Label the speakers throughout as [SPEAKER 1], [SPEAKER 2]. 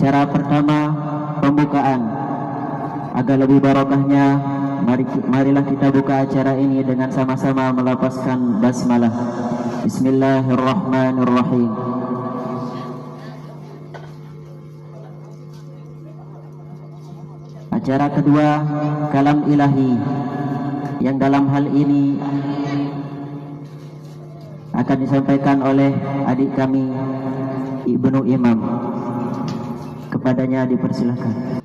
[SPEAKER 1] Acara pertama pembukaan. Agar lebih barokahnya, marilah kita buka acara ini dengan sama-sama melafazkan basmalah. Bismillahirrahmanirrahim. Acara kedua, kalam ilahi, yang dalam hal ini akan disampaikan oleh adik kami Ibnu Imam. Kepadanya dipersilahkan.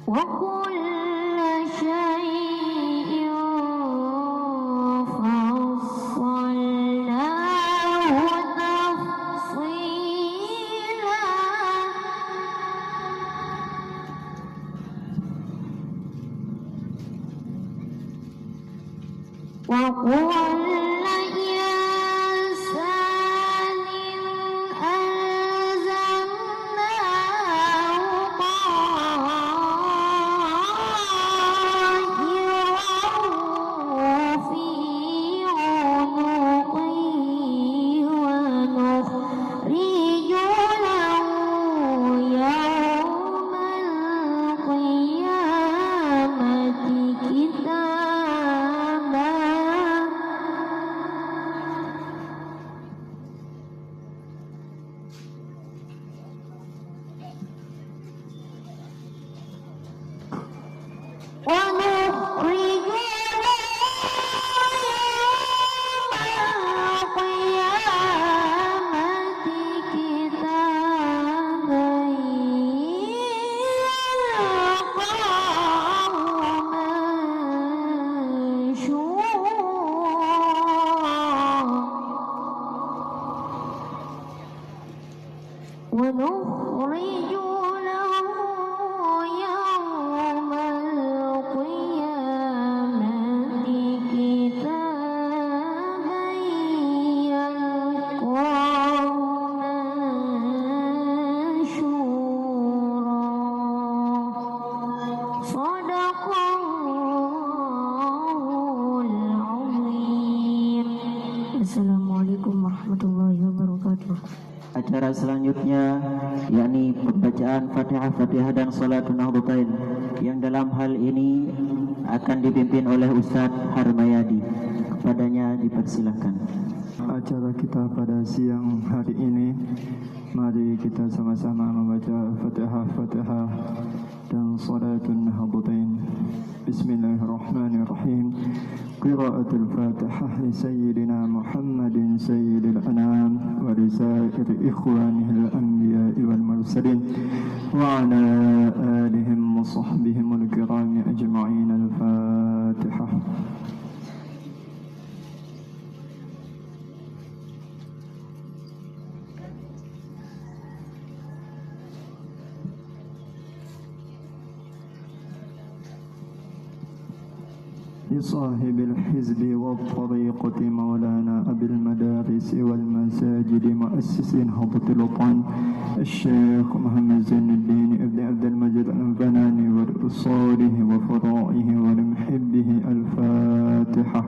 [SPEAKER 2] وكل شيء فصلناه تفصيلا وكل إنسان ألزمناه طائره في عنقه ونخرج له يوم القيامة كتابا ونخرج له يوم القيامة كتابا يلقاه منشورا ونخرج له يوم القيامة كتابا يلقاه منشورا صدق الله العظيم. Assalamualaikum warahmatullahi wabarakatuh.
[SPEAKER 1] Acara selanjutnya yakni pembacaan Fatihah dan Salatul Nahdlatain yang dalam hal ini akan dipimpin oleh Ustadz Harmayadi. Kepadanya dipersilahkan.
[SPEAKER 3] Acara kita pada siang hari ini, mari kita sama-sama membaca Fatihah dan Salatul Nahdlatain. Bismillahirrahmanirrahim. Qiraatul Fatihah li Sayyidina Muhammadin Sayyidil Anam wa li sa'iri ikhwanihil anbiya'i wal mursalin wa ala alihim wa sahbihim al-kirami ajma'in. Al-Fatihah. لصاحب الحزب والطريقة مولانا أبي المدارس والمساجد مؤسس نهضة الوطن الشيخ محمد زين الدين ابن عبد المجيد الفناني ولأصوله وفروعه ولمحبه. الفاتحة.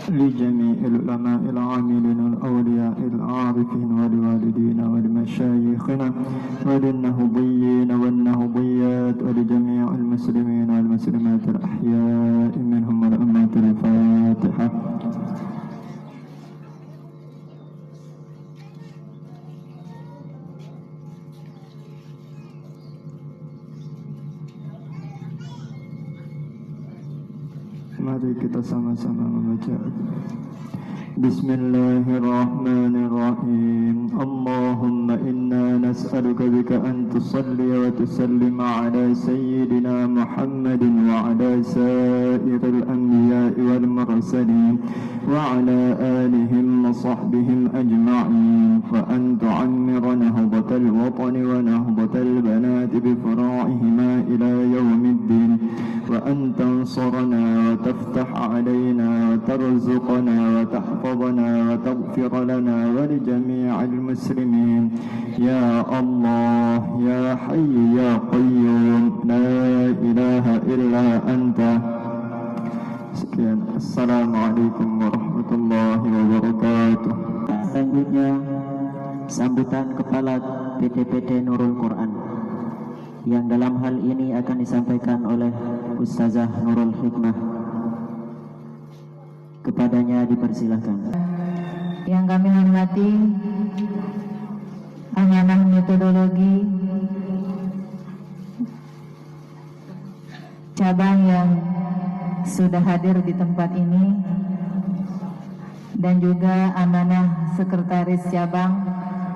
[SPEAKER 3] لجميع العلماء العاملين الأولياء العارفين ولوالدينا ولمشايخنا وللنهضيين والنهضيات ولجميع المسلمين والمسلمات الأحياء منهم والأمات. الفاتحة. Mari kita sama-sama membaca. Bismillahirrahmanirrahim. Allahumma inna nas'aluka bika an tusalli wa tusallim ala sayyidina Muhammadin wa ala sa'iril anbiya'i wal mursalin wa ala alihim wa sahbihim ajma'in wa an tu'ammira nahdatal watani wa nahdatal banati bi fura'ihima ila yawmiddin wa an tansurana wa taftah alayna wa tarzuqana wa tahfazana wa taghfir lana wa li jami'il muslimin ya Allah ya Hayy ya Qayyum la ilaha illa anta. Sekian, Assalamualaikum warahmatullahi wabarakatuh.
[SPEAKER 1] Selanjutnya sambutan Kepala PTPT Nurul Quran yang dalam hal ini akan disampaikan oleh Ustazah Nurul Hikmah. Kepadanya dipersilahkan.
[SPEAKER 2] Yang kami hormati amanah metodologi cabang yang sudah hadir di tempat ini, dan juga amanah sekretaris cabang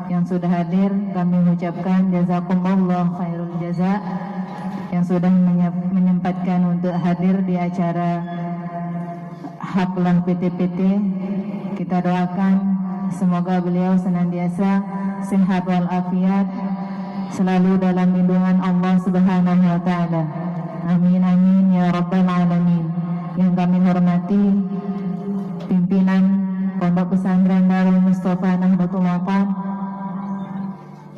[SPEAKER 2] yang sudah hadir. Kami mengucapkan jazakumullah khairul jaza yang sudah menyempatkan untuk hadir di acara haflah PTPT. Kita doakan semoga beliau senantiasa sehat walafiat, selalu dalam lindungan Allah Subhanahu wa taala. Amin amin ya rabbal alamin. Yang kami hormati pimpinan Pondok Pesantren Darul Mustafa Nahdlatul Ulama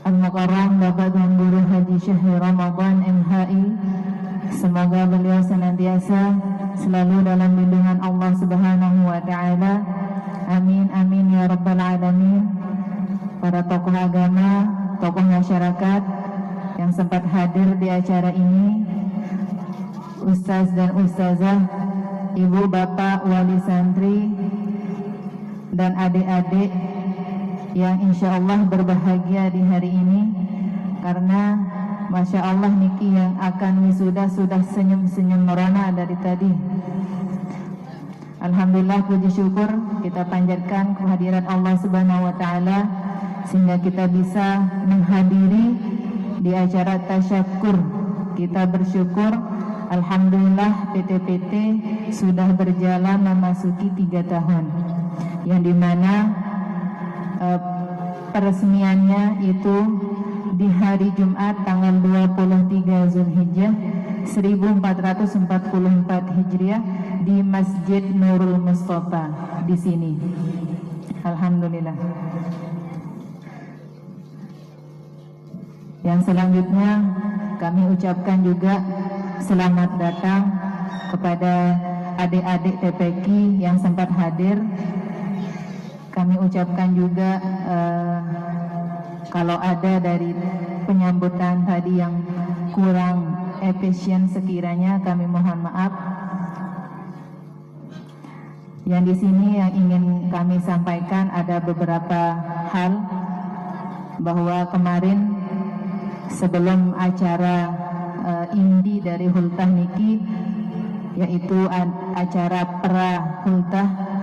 [SPEAKER 2] Al-Mukarram Bapak Tuan Guru Haji Syahri Ramadan MHI, semoga beliau senantiasa selalu dalam lindungan Allah Subhanahu wa taala. Amin amin ya rabbal alamin. Para tokoh agama, tokoh masyarakat yang sempat hadir di acara ini, ustaz dan ustazah, ibu bapak wali santri, dan adik-adik yang insya Allah berbahagia di hari ini, karena Masya Allah Niki yang akan wisuda sudah senyum-senyum merona dari tadi. Alhamdulillah, puji syukur kita panjatkan kehadiran Allah Subhanahu wa taala sehingga kita bisa menghadiri di acara tasyakur. Kita bersyukur alhamdulillah PTPT sudah berjalan memasuki 3 tahun, yang dimana peresmiannya itu di hari Jumat tanggal 23 Zulhijjah 1444 Hijriah di Masjid Nurul Mustafa di sini. Alhamdulillah. Yang selanjutnya kami ucapkan juga selamat datang kepada adik-adik TPQ yang sempat hadir. Kami ucapkan juga kalau ada dari penyambutan tadi yang kurang efisien sekiranya kami mohon maaf. Yang di sini yang ingin kami sampaikan ada beberapa hal, bahwa kemarin sebelum acara inti dari Hultah Niki, yaitu acara pra Hultah,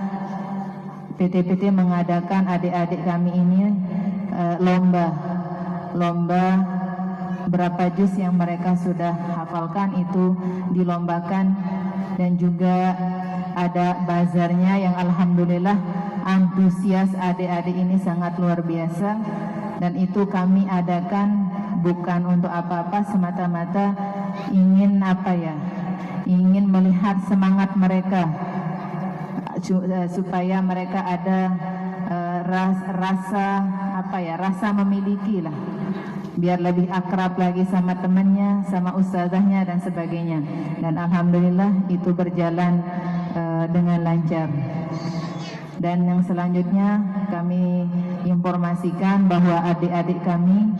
[SPEAKER 2] PTPT mengadakan adik-adik kami ini lomba berapa juz yang mereka sudah hafalkan itu dilombakan, dan juga ada bazarnya yang alhamdulillah antusias adik-adik ini sangat luar biasa. Dan itu kami adakan bukan untuk apa-apa, semata-mata ingin ingin melihat semangat mereka, supaya mereka ada rasa memiliki lah, biar lebih akrab lagi sama temannya, sama ustazahnya dan sebagainya. Dan alhamdulillah itu berjalan dengan lancar. Dan yang selanjutnya kami informasikan bahwa adik-adik kami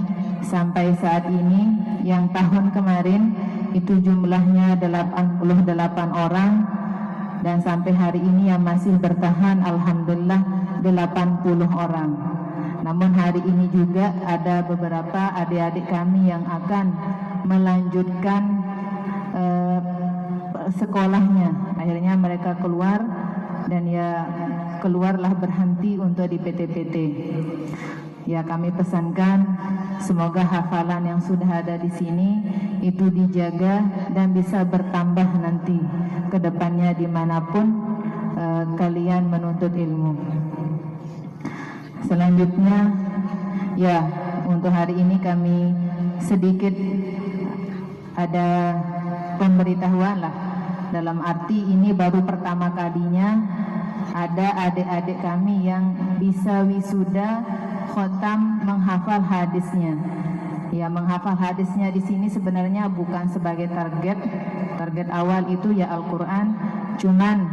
[SPEAKER 2] sampai saat ini, yang tahun kemarin itu jumlahnya 88 orang, dan sampai hari ini yang masih bertahan alhamdulillah 80 orang. Namun hari ini juga ada beberapa adik-adik kami yang akan melanjutkan sekolahnya. Akhirnya mereka keluar, dan ya keluarlah berhenti untuk di PTPT. Ya, kami pesankan semoga hafalan yang sudah ada di sini itu dijaga dan bisa bertambah nanti ke depannya dimanapun kalian menuntut ilmu. Selanjutnya, ya untuk hari ini kami sedikit ada pemberitahuan lah, dalam arti ini baru pertama kalinya ada adik-adik kami yang bisa wisuda khotam menghafal hadisnya. Ya, menghafal hadisnya di sini sebenarnya bukan sebagai target awal itu ya Al-Quran, cuman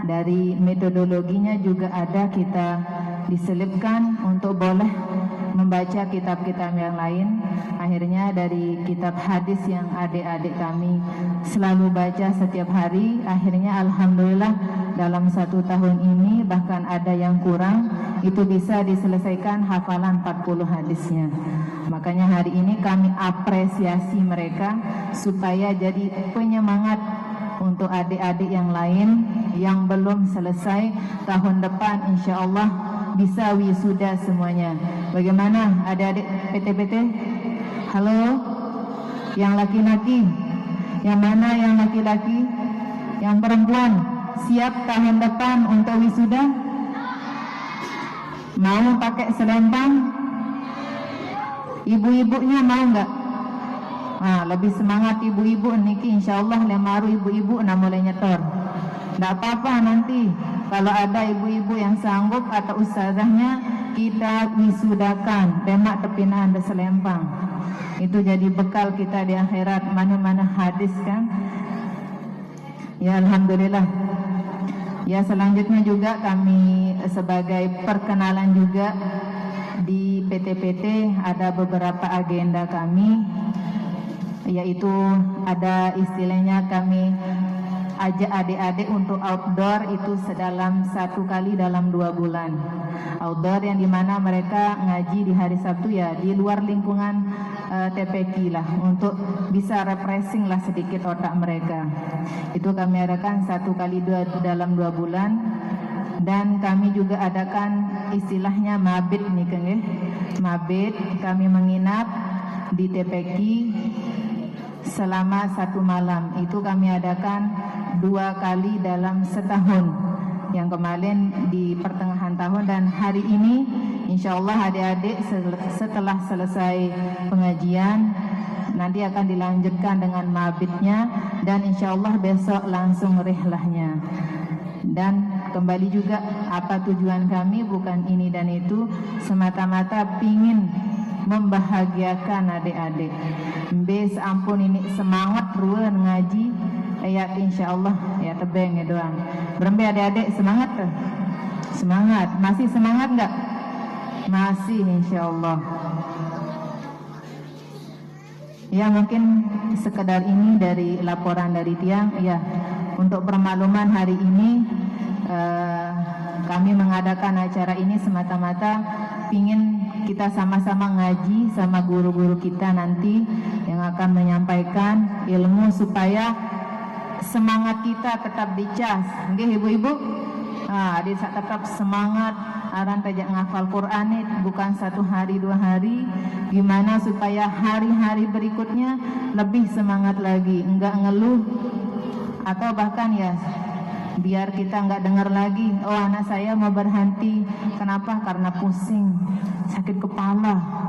[SPEAKER 2] dari metodologinya juga ada kita diselipkan untuk boleh membaca kitab-kitab yang lain. Akhirnya dari kitab hadis yang adik-adik kami selalu baca setiap hari, akhirnya alhamdulillah dalam 1 tahun ini bahkan ada yang kurang, itu bisa diselesaikan hafalan 40 hadisnya. Makanya hari ini kami apresiasi mereka supaya jadi penyemangat untuk adik-adik yang lain yang belum selesai, tahun depan insya Allah bisa wisuda semuanya. Bagaimana adik-adik PT-PT? Halo? Yang laki-laki? Yang mana yang laki-laki? Yang perempuan? Siap tahun depan untuk wisuda? Mau pakai selempang? Ibu-ibunya mau enggak? Lebih semangat ibu-ibu niki, insyaallah lemaru ibu-ibu mulai nyetor. Enggak apa-apa nanti kalau ada ibu-ibu yang sanggup atau ustazahnya kita wisudakan, demak tepinaan de selempang. Itu jadi bekal kita di akhirat, mana-mana hadis kan. Ya alhamdulillah. Ya selanjutnya juga kami sebagai perkenalan juga di PT-PT ada beberapa agenda kami, yaitu ada istilahnya kami ajak adik-adik untuk outdoor itu sedalam 1 kali dalam 2 bulan. Outdoor yang dimana mereka ngaji di hari Sabtu ya di luar lingkungan TPQ lah, untuk bisa refreshing lah sedikit otak mereka. Itu kami adakan 1 kali dalam 2 bulan. Dan kami juga adakan istilahnya mabit nih Kang ya. Mabit kami menginap di TPQ selama 1 malam. Itu kami adakan 2 kali dalam setahun. Yang kemarin di pertengahan tahun dan hari ini insya Allah adik-adik setelah selesai pengajian nanti akan dilanjutkan dengan mabitnya, dan insya Allah besok langsung rihlahnya. Dan kembali juga apa tujuan kami bukan ini dan itu, semata-mata pingin membahagiakan adik-adik. Bes ampun ini semangat ruan ngaji, ya insya Allah ya tebeng ya doang. Berembe adik-adik semangat tuh, semangat, masih semangat nggak? Masih insya Allah. Ya mungkin sekedar ini dari laporan dari Tiang. Ya untuk permakluman hari ini kami mengadakan acara ini semata-mata ingin kita sama-sama ngaji sama guru-guru kita nanti yang akan menyampaikan ilmu supaya semangat kita tetap dicas. Nggih ibu-ibu? Adik tetap semangat aran tajak ngafal Quran bukan 1 hari 2 hari, gimana supaya hari-hari berikutnya lebih semangat lagi, enggak ngeluh atau bahkan ya biar kita enggak dengar lagi, oh anak saya mau berhenti, kenapa? Karena pusing, sakit kepala.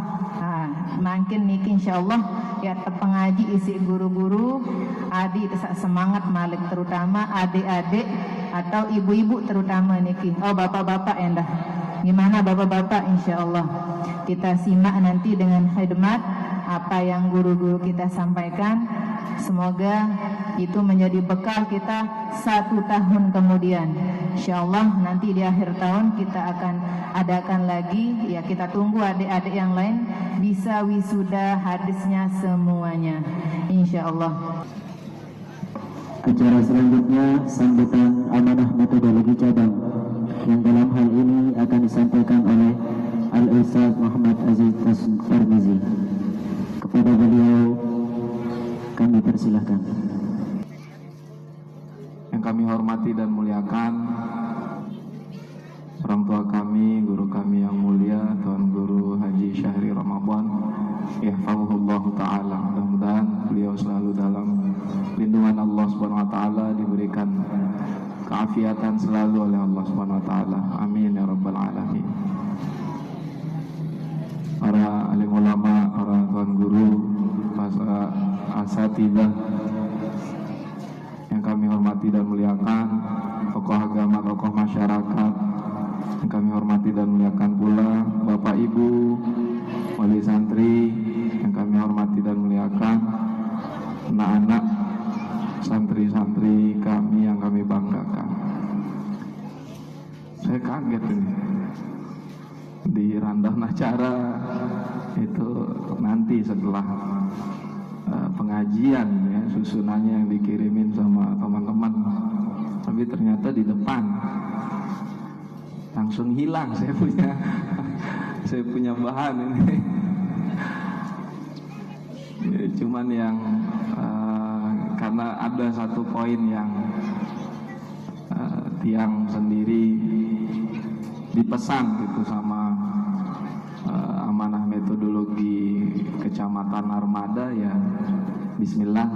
[SPEAKER 2] Makin niki insyaallah ya pengaji isi guru-guru adik semangat malik, terutama adik-adik atau ibu-ibu terutama niki. Oh bapak-bapak endah, gimana bapak-bapak? Insyaallah kita simak nanti dengan khidmat apa yang guru-guru kita sampaikan. Semoga itu menjadi bekal kita 1 tahun kemudian. Insyaallah nanti di akhir tahun kita akan adakan lagi. Ya kita tunggu adik-adik yang lain bisa wisuda hadisnya semuanya. Insyaallah.
[SPEAKER 1] Acara selanjutnya sambutan amanah metodologi cabang yang dalam hal ini akan disampaikan oleh Al-Ustaz Muhammad Aziz Tarmizi. Kepada beliau kami persilahkan.
[SPEAKER 4] Yang kami hormati dan muliakan orang tua kami, guru kami yang mulia, Tuan Guru Haji Syahri Ramadan, yahfazuhullah ta'ala. Mudah-mudahan beliau selalu dalam lindungan Allah Subhanahu wa ta'ala, diberikan keafiatan selalu oleh Allah Subhanahu wa ta'ala. Amin ya rabbal alamin. Para alim ulama, para tuan guru, para asatidzah yang kami hormati dan muliakan, tokoh agama, tokoh masyarakat yang kami hormati dan muliakan pula, Bapak Ibu, wali santri yang kami hormati dan muliakan, anak-anak santri-santri kami yang kami banggakan. Saya kaget ini di rundown acara itu nanti setelah pengajian ya, susunannya yang dikirimin sama teman-teman, tapi ternyata di depan langsung hilang saya punya bahan ini. Ya, cuman yang karena ada satu poin yang tiang sendiri dipesan gitu sama amanah metodologi Kecamatan Armada, ya bismillah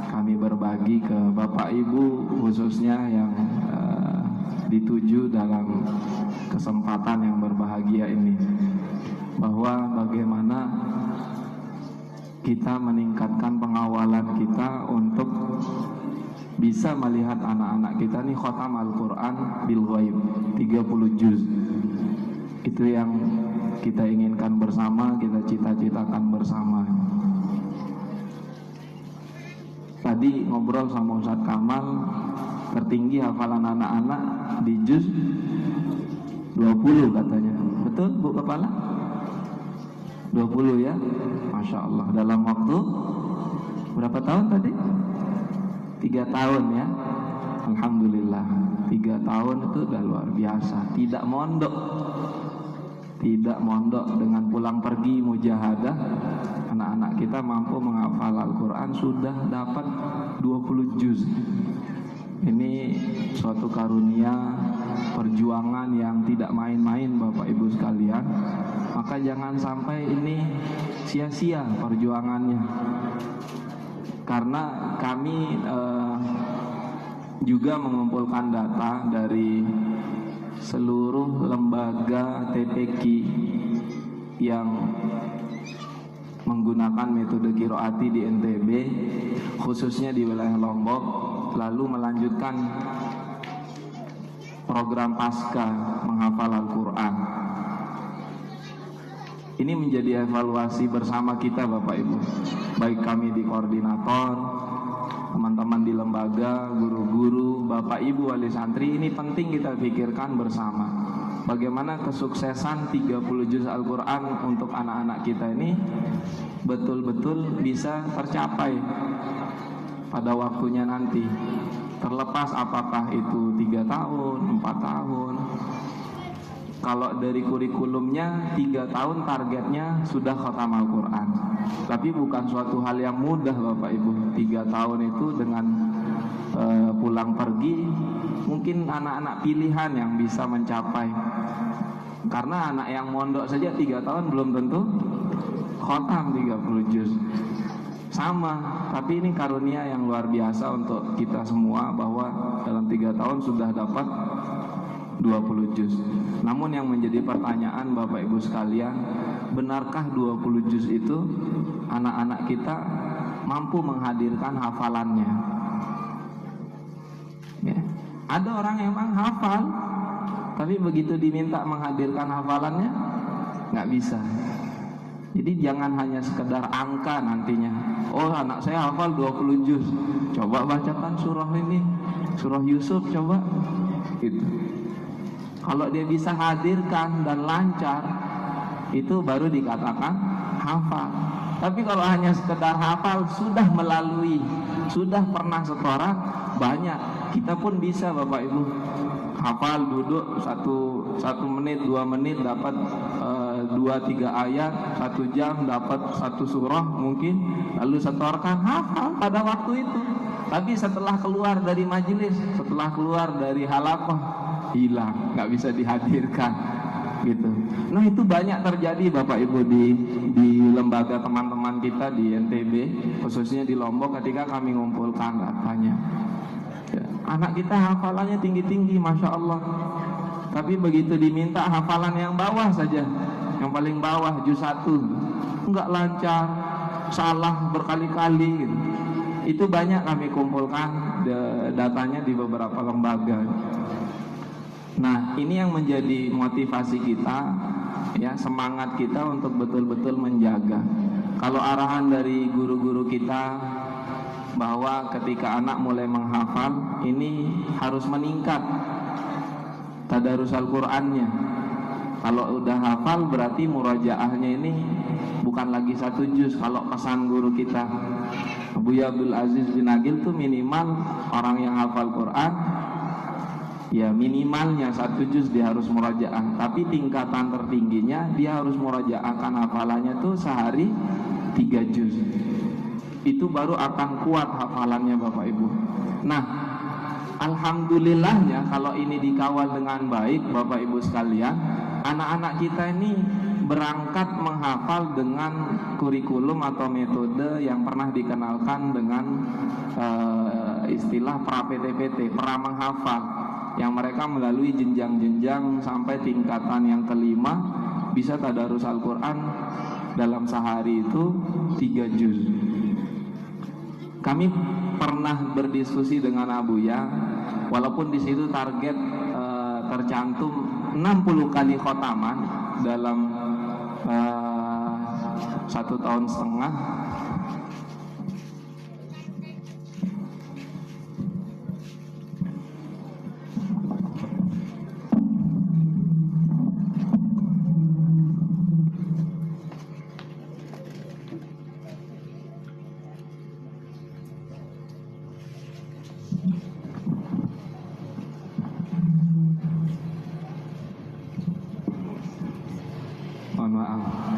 [SPEAKER 4] kami berbagi ke Bapak Ibu khususnya yang dituju dalam kesempatan yang berbahagia ini, bahwa bagaimana kita meningkatkan pengawalan kita untuk bisa melihat anak-anak kita nih khotam Al-Quran bil ghaib 30 juz. Itu yang kita inginkan bersama, kita cita-citakan bersama. Tadi ngobrol sama Ustadz Kamal, tertinggi hafalan anak-anak di juz 20 katanya. Betul Bu Kepala? 20 ya? Masya Allah. Dalam waktu berapa tahun tadi? 3 tahun ya. Alhamdulillah 3 tahun itu udah luar biasa. Tidak mondok dengan pulang pergi mujahadah, anak-anak kita mampu menghafal Al-Quran sudah dapat 20 juz. Ini suatu karunia perjuangan yang tidak main-main Bapak Ibu sekalian. Maka jangan sampai ini sia-sia perjuangannya. Karena kami juga mengumpulkan data dari seluruh lembaga TPQ yang menggunakan metode qiraati di NTB, khususnya di wilayah Lombok, lalu melanjutkan program pasca menghafal Al-Quran. Ini menjadi evaluasi bersama kita Bapak Ibu, baik kami di koordinator, teman-teman di lembaga, guru-guru, Bapak Ibu wali santri. Ini penting kita pikirkan bersama, bagaimana kesuksesan 30 juz Al-Quran untuk anak-anak kita ini betul-betul bisa tercapai pada waktunya nanti. Terlepas apakah itu 3 tahun, 4 tahun. Kalau dari kurikulumnya 3 tahun targetnya sudah khatam Al-Quran. Tapi bukan suatu hal yang mudah Bapak Ibu. 3 tahun itu dengan pulang pergi, mungkin anak-anak pilihan yang bisa mencapai. Karena anak yang mondok saja 3 tahun belum tentu khatam 30 juz. Sama, tapi ini karunia yang luar biasa untuk kita semua, bahwa dalam 3 tahun sudah dapat 20 juz. Namun yang menjadi pertanyaan Bapak Ibu sekalian, benarkah 20 juz itu anak-anak kita mampu menghadirkan hafalannya? Ya. Ada orang yang memang hafal, tapi begitu diminta menghadirkan hafalannya nggak bisa. Jadi jangan hanya sekedar angka nantinya. Oh, anak saya hafal 20 juz. Coba bacakan surah ini, surah Yusuf coba. Gitu. Kalau dia bisa hadirkan dan lancar, itu baru dikatakan hafal. Tapi kalau hanya sekedar hafal, sudah melalui, sudah pernah setoran, banyak. Kita pun bisa Bapak Ibu hafal, duduk 1 menit 2 menit dapat 2-3 ayat, 1 jam dapat 1 surah mungkin, lalu setorkan, hafal pada waktu itu. Tapi setelah keluar dari majelis, setelah keluar dari halaqah, hilang, nggak bisa dihadirkan gitu. Nah, itu banyak terjadi Bapak Ibu di lembaga teman-teman kita di NTB, khususnya di Lombok, ketika kami mengumpulkan datanya. Ya, anak kita hafalannya tinggi-tinggi, Masya Allah. Tapi begitu diminta hafalan yang bawah saja, yang paling bawah juz 1, nggak lancar, salah berkali-kali gitu. Itu banyak kami kumpulkan datanya di beberapa lembaga. Nah, ini yang menjadi motivasi kita, ya, semangat kita untuk betul-betul menjaga. Kalau arahan dari guru-guru kita bahwa ketika anak mulai menghafal, ini harus meningkat tadarus Al-Qur'annya. Kalau udah hafal berarti murajaahnya ini bukan lagi 1 juz. Kalau pesan guru kita Buya Abdul Aziz bin Agil tuh minimal orang yang hafal Quran, ya minimalnya 1 juz dia harus murajaah. Tapi tingkatan tertingginya dia harus murajaahkan hafalannya tuh sehari 3 juz. itu baru akan kuat hafalannya Bapak Ibu. Nah, alhamdulillahnya kalau ini dikawal dengan baik Bapak Ibu sekalian, anak-anak kita ini berangkat menghafal dengan kurikulum atau metode yang pernah dikenalkan dengan istilah pra-PT-PT, pra menghafal, yang mereka melalui jenjang-jenjang sampai tingkatan yang kelima bisa tadarus Al-Quran dalam sehari itu 3 juz. Kami pernah berdiskusi dengan Abuya, walaupun di situ target tercantum 60 kali khotaman dalam 1,5 tahun.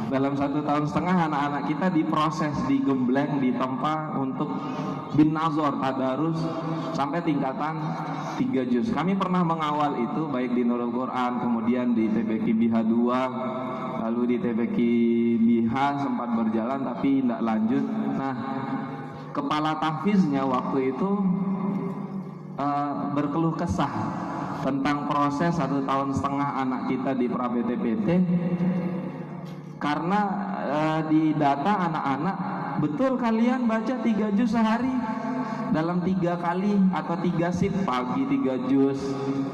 [SPEAKER 4] Dalam 1,5 tahun anak-anak kita diproses, digembleng, ditempa untuk bin nazor, tadarus sampai tingkatan 3 juz. Kami pernah mengawal itu baik di Nurul Quran, kemudian di TPQ BIHA 2, lalu di TPQ BIHA sempat berjalan tapi tidak lanjut. Nah, kepala tahfiznya waktu itu berkeluh kesah tentang proses 1,5 tahun anak kita di pra-PT-PT, karena di data anak-anak, betul kalian baca 3 juz sehari dalam 3 kali atau 3 shift, pagi 3 juz,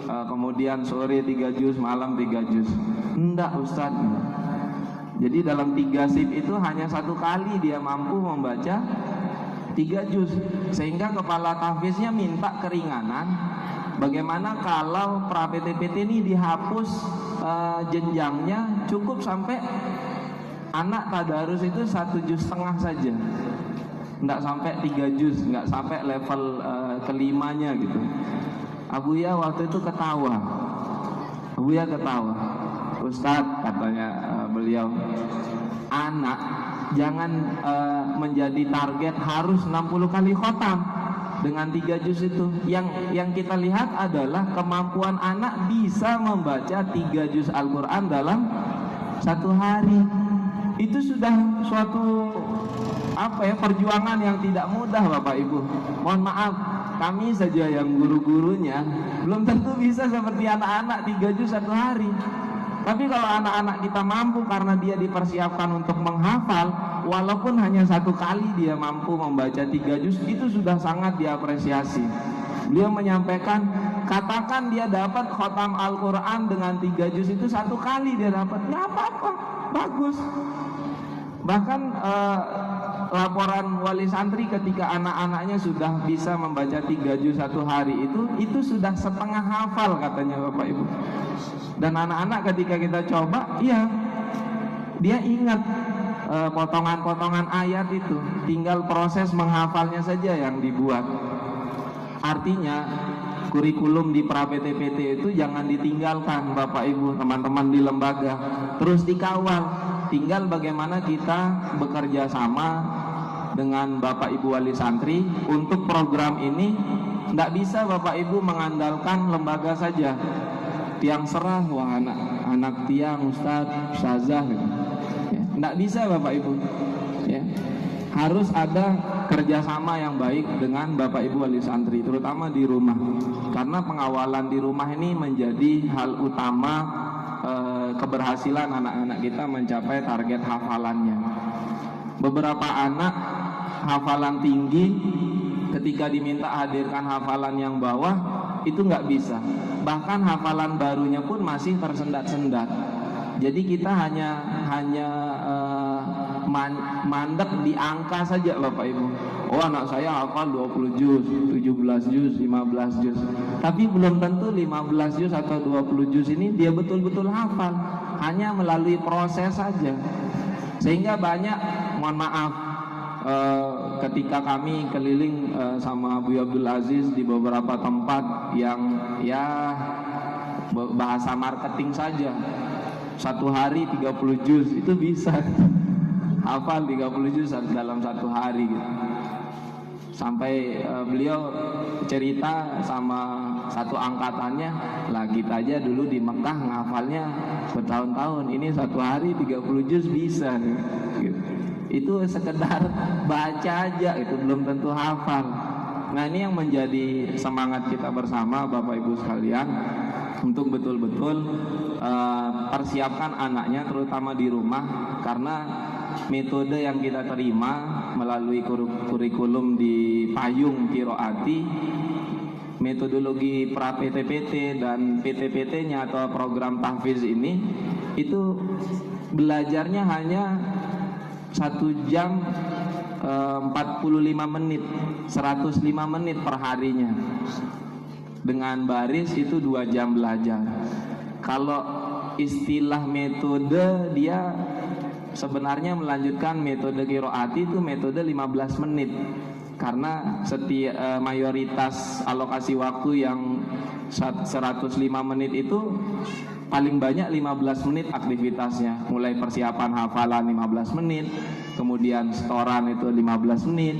[SPEAKER 4] kemudian sore 3 juz, malam 3 juz. Enggak Ustaz. Jadi dalam 3 shift itu hanya 1 kali dia mampu membaca 3 juz, sehingga kepala tahfiznya minta keringanan. Bagaimana kalau pra-PT-PT ini dihapus jenjangnya, cukup sampai anak tadarus itu 1,5 juz saja, nggak sampai 3 juz, nggak sampai level kelimanya gitu. Abuya waktu itu ketawa. Abuya ketawa. Ustadz, katanya beliau, anak jangan menjadi target harus 60 kali khotam dengan 3 juz itu. Yang kita lihat adalah kemampuan anak bisa membaca 3 juz Al-Quran dalam 1 hari. Itu sudah suatu perjuangan yang tidak mudah Bapak Ibu. Mohon maaf, kami saja yang guru-gurunya belum tentu bisa seperti anak-anak 3 juz 1 hari. Tapi kalau anak-anak kita mampu karena dia dipersiapkan untuk menghafal, walaupun hanya 1 kali dia mampu membaca 3 juz, itu sudah sangat diapresiasi. Beliau menyampaikan, katakan dia dapat khotam Al-Quran dengan 3 juz itu 1 kali dia dapat, nggak apa-apa, bagus. Bahkan laporan wali santri ketika anak-anaknya sudah bisa membaca 3 juz 1 hari itu sudah setengah hafal katanya Bapak Ibu. Dan anak-anak ketika kita coba, iya, dia ingat potongan-potongan ayat itu, tinggal proses menghafalnya saja yang dibuat. Artinya kurikulum di pra-PT-PT itu jangan ditinggalkan Bapak Ibu, teman-teman di lembaga, terus dikawal. Tinggal bagaimana kita bekerja sama dengan Bapak Ibu wali santri untuk program ini. Tidak bisa Bapak Ibu mengandalkan lembaga saja, tiang serah, wah anak tiang Ustadz, Ustazah, ya. Tidak bisa Bapak Ibu, ya. Harus ada kerjasama yang baik dengan Bapak Ibu wali santri, terutama di rumah, karena pengawalan di rumah ini menjadi hal utama keberhasilan anak-anak kita mencapai target hafalannya. Beberapa anak hafalan tinggi, ketika diminta hadirkan hafalan yang bawah itu nggak bisa, bahkan hafalan barunya pun masih tersendat-sendat. Jadi kita hanya mandek di angka saja Bapak Ibu. Oh, anak saya hafal 20 juz, 17 juz, 15 juz. Tapi belum tentu 15 juz atau 20 juz ini dia betul-betul hafal, hanya melalui proses saja. Sehingga banyak, mohon maaf, ketika kami keliling sama Abu Abdul Aziz di beberapa tempat yang ya bahasa marketing saja, 1 hari 30 juz itu bisa hafal 30 juz dalam 1 hari gitu. Sampai beliau cerita sama satu angkatannya, lah kita aja dulu di Mekah ngafalnya bertahun-tahun, ini satu hari 30 juz bisa gitu. Itu sekedar baca aja, itu belum tentu hafal. Nah ini yang menjadi semangat kita bersama Bapak Ibu sekalian, untuk betul-betul persiapkan anaknya terutama di rumah, karena metode yang kita terima melalui kurikulum di Payung Qiraati, metodologi pra PTPT dan PTPT-nya atau program tahfiz ini, itu belajarnya hanya 1 jam 45 menit, 105 menit per harinya. Dengan baris itu 2 jam belajar. Kalau istilah metode, dia sebenarnya melanjutkan metode qiraati itu metode 15 menit. Karena mayoritas alokasi waktu yang 105 menit itu paling banyak 15 menit aktivitasnya. Mulai persiapan hafalan 15 menit, kemudian setoran itu 15 menit,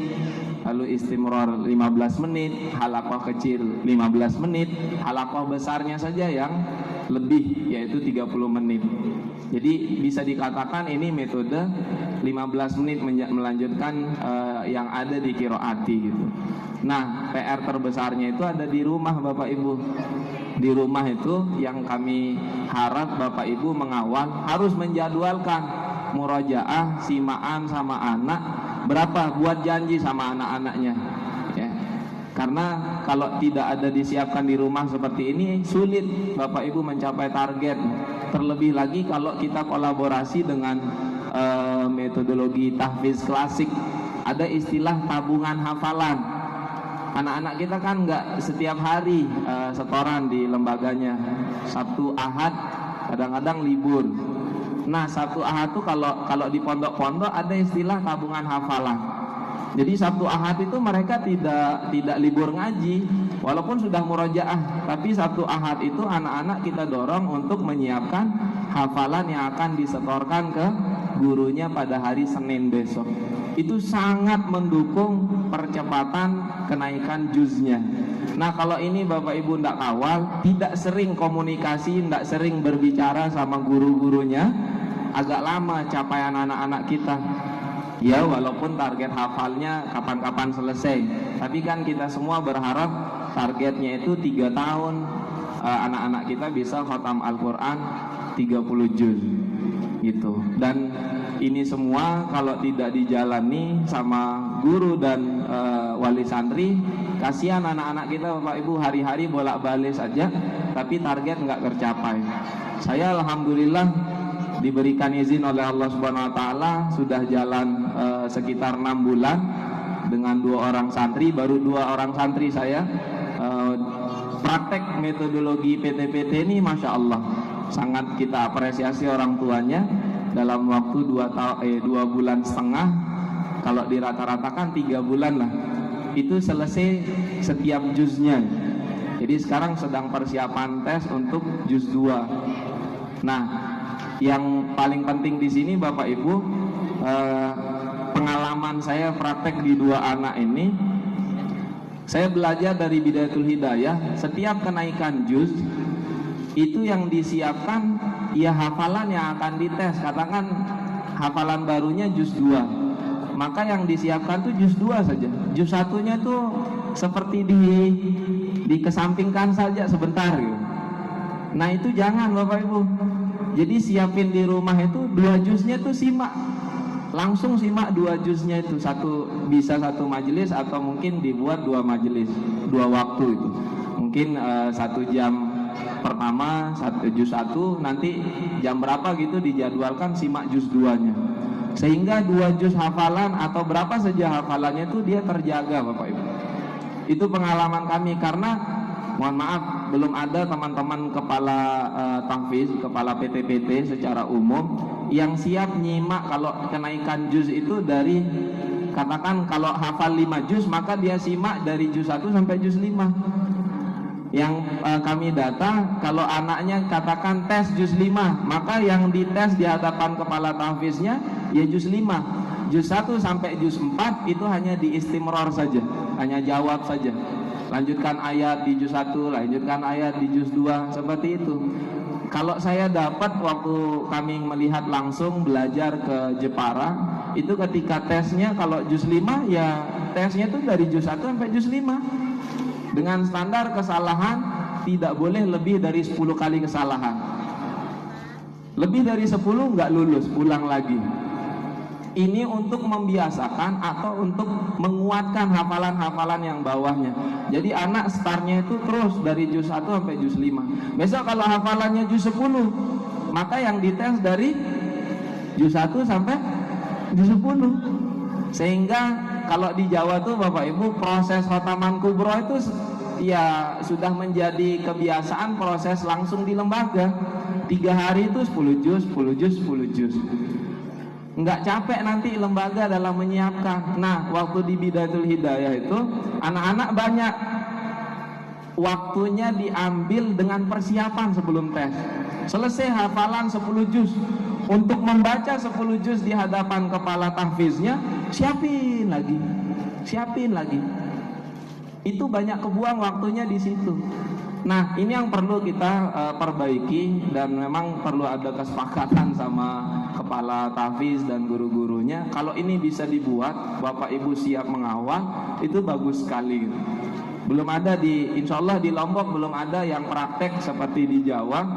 [SPEAKER 4] lalu istimror 15 menit, halaqah kecil 15 menit, halaqah besarnya saja yang lebih, yaitu 30 menit. Jadi bisa dikatakan ini metode 15 menit melanjutkan yang ada di qiraati gitu. Nah, PR terbesarnya itu ada di rumah Bapak Ibu. Di rumah itu yang kami harap Bapak Ibu mengawal, harus menjadwalkan murojaah, simaan sama anak berapa, buat janji sama anak-anaknya ya. Karena kalau tidak ada disiapkan di rumah seperti ini, sulit Bapak Ibu mencapai target. Terlebih lagi kalau kita kolaborasi dengan metodologi tahfiz klasik. Ada istilah tabungan hafalan. Anak-anak kita kan nggak setiap hari setoran di lembaganya. Sabtu Ahad kadang-kadang libur. Nah, Sabtu Ahad tuh kalau di pondok-pondok ada istilah tabungan hafalan. Jadi Sabtu Ahad itu mereka tidak libur ngaji, walaupun sudah murojaah, tapi Sabtu Ahad itu anak-anak kita dorong untuk menyiapkan hafalan yang akan disetorkan ke gurunya pada hari Senin besok. Itu sangat mendukung percepatan kenaikan juznya. Nah, kalau ini Bapak Ibu tidak kawal, tidak sering komunikasi, tidak sering berbicara sama guru-gurunya, agak lama capaian anak-anak kita. Ya, walaupun target hafalnya kapan-kapan selesai, tapi kan kita semua berharap targetnya itu 3 tahun anak-anak kita bisa khatam Al-Quran 30 juz gitu. Dan ini semua kalau tidak dijalani sama guru dan wali santri, kasihan anak-anak kita Bapak Ibu, hari-hari bolak-balik saja tapi target nggak tercapai. Saya alhamdulillah diberikan izin oleh Allah Subhanahu wa taala, sudah jalan sekitar 6 bulan dengan 2 orang santri, baru 2 orang santri saya praktek metodologi PTPT ini, Masya Allah sangat kita apresiasi orang tuanya. Dalam waktu 2 bulan setengah, kalau dirata-ratakan 3 bulan lah, itu selesai setiap juznya. Jadi sekarang sedang persiapan tes untuk juz 2. Nah, yang paling penting di sini Bapak Ibu, pengalaman saya praktek di 2 anak ini, saya belajar dari Bidayatul Hidayah, setiap kenaikan juz itu yang disiapkan ya hafalan yang akan dites. Katakan hafalan barunya juz 2, maka yang disiapkan tuh juz 2 saja. Juz 1-nya tuh seperti dikesampingkan saja sebentar gitu. Nah, itu jangan Bapak Ibu. Jadi siapin di rumah itu 2 juznya tuh simak. Langsung simak 2 juznya itu, bisa satu majelis atau mungkin dibuat 2 majelis, 2 waktu itu. Mungkin 1 jam pertama juz 1, nanti jam berapa gitu dijadwalkan simak juz 2-nya. Sehingga 2 juz hafalan atau berapa saja hafalannya itu dia terjaga Bapak Ibu. Itu pengalaman kami, karena mohon maaf belum ada teman-teman kepala tahfiz, kepala PTPT secara umum yang siap nyimak kalau kenaikan juz itu dari, katakan kalau hafal 5 juz maka dia simak dari juz 1 sampai juz 5. Yang kami data, kalau anaknya katakan tes juz 5, maka yang dites di hadapan kepala tahfiznya ya juz 5. Juz 1 sampai juz 4 itu hanya di istimror saja. hanya jawab saja. Lanjutkan ayat di juz 1, lanjutkan ayat di juz 2, seperti itu. Kalau saya dapat waktu kami melihat langsung belajar ke Jepara, itu ketika tesnya kalau juz 5 ya tesnya itu dari juz 1 sampai juz 5. Dengan standar kesalahan tidak boleh lebih dari 10 kali kesalahan. Lebih dari 10 nggak lulus, ulang lagi. Ini untuk membiasakan atau untuk menguatkan hafalan-hafalan yang bawahnya. Jadi anak startnya itu terus dari juz 1 sampai juz 5. Besok kalau hafalannya juz 10, maka yang dites dari juz 1 sampai juz 10. Sehingga kalau di Jawa tuh Bapak Ibu proses khotaman kubro itu ya sudah menjadi kebiasaan, proses langsung di lembaga. 3 hari itu 10 juz, 10 juz, 10 juz. Nggak capek nanti lembaga dalam menyiapkan. Nah, waktu di Bidayatul Hidayah itu anak-anak banyak, waktunya diambil dengan persiapan sebelum tes. Selesai hafalan 10 juz, untuk membaca 10 juz di hadapan kepala tahfiznya, siapin lagi. Itu banyak kebuang waktunya di situ. Nah, ini yang perlu kita perbaiki, dan memang perlu ada kesepakatan sama kepala tahfiz dan guru-gurunya. Kalau ini bisa dibuat, Bapak Ibu siap mengawal, itu bagus sekali. Belum ada insya Allah di Lombok belum ada yang praktek seperti di Jawa,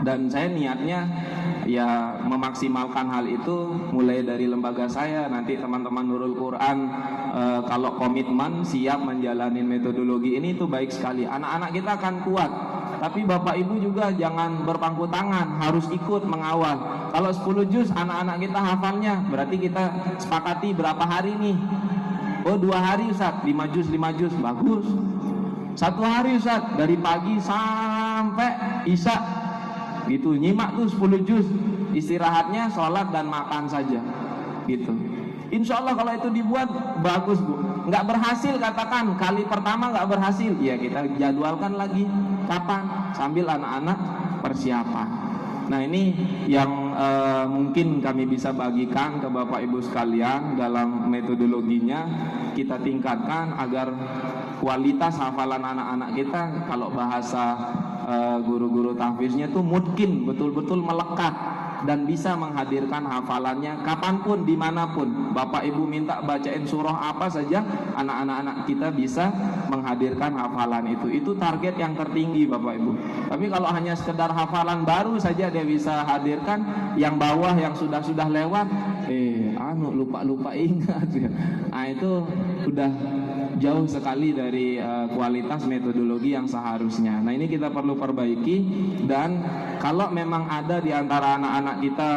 [SPEAKER 4] dan saya niatnya ya memaksimalkan hal itu mulai dari lembaga saya. Nanti teman-teman Nurul Quran kalau komitmen siap menjalani metodologi ini, itu baik sekali. Anak-anak kita akan kuat. Tapi Bapak Ibu juga jangan berpangku tangan, harus ikut mengawal. Kalau 10 juz anak-anak kita hafalnya, berarti kita sepakati berapa hari nih. Oh 2 hari Ustaz, 5 juz, bagus. 1 hari Ustaz, dari pagi sampai isya gitu, nyimak tuh 10 juz. Istirahatnya sholat dan makan saja gitu. Insya Allah kalau itu dibuat bagus Bu. Nggak berhasil, katakan kali pertama nggak berhasil, ya kita jadwalkan lagi kapan, sambil anak-anak persiapan. Nah ini yang mungkin kami bisa bagikan ke Bapak Ibu sekalian dalam metodologinya. Kita tingkatkan agar kualitas hafalan anak-anak kita, kalau bahasa guru-guru tahfiznya tuh mungkin betul-betul melekat dan bisa menghadirkan hafalannya kapanpun, dimanapun. Bapak Ibu minta bacain surah apa saja, anak-anak kita bisa menghadirkan hafalan itu. Itu target yang tertinggi Bapak Ibu. Tapi kalau hanya sekedar hafalan baru saja dia bisa hadirkan, yang bawah yang sudah lewat, lupa ingat. Nah itu udah jauh sekali dari kualitas metodologi yang seharusnya. Nah ini kita perlu perbaiki, dan kalau memang ada di antara anak-anak kita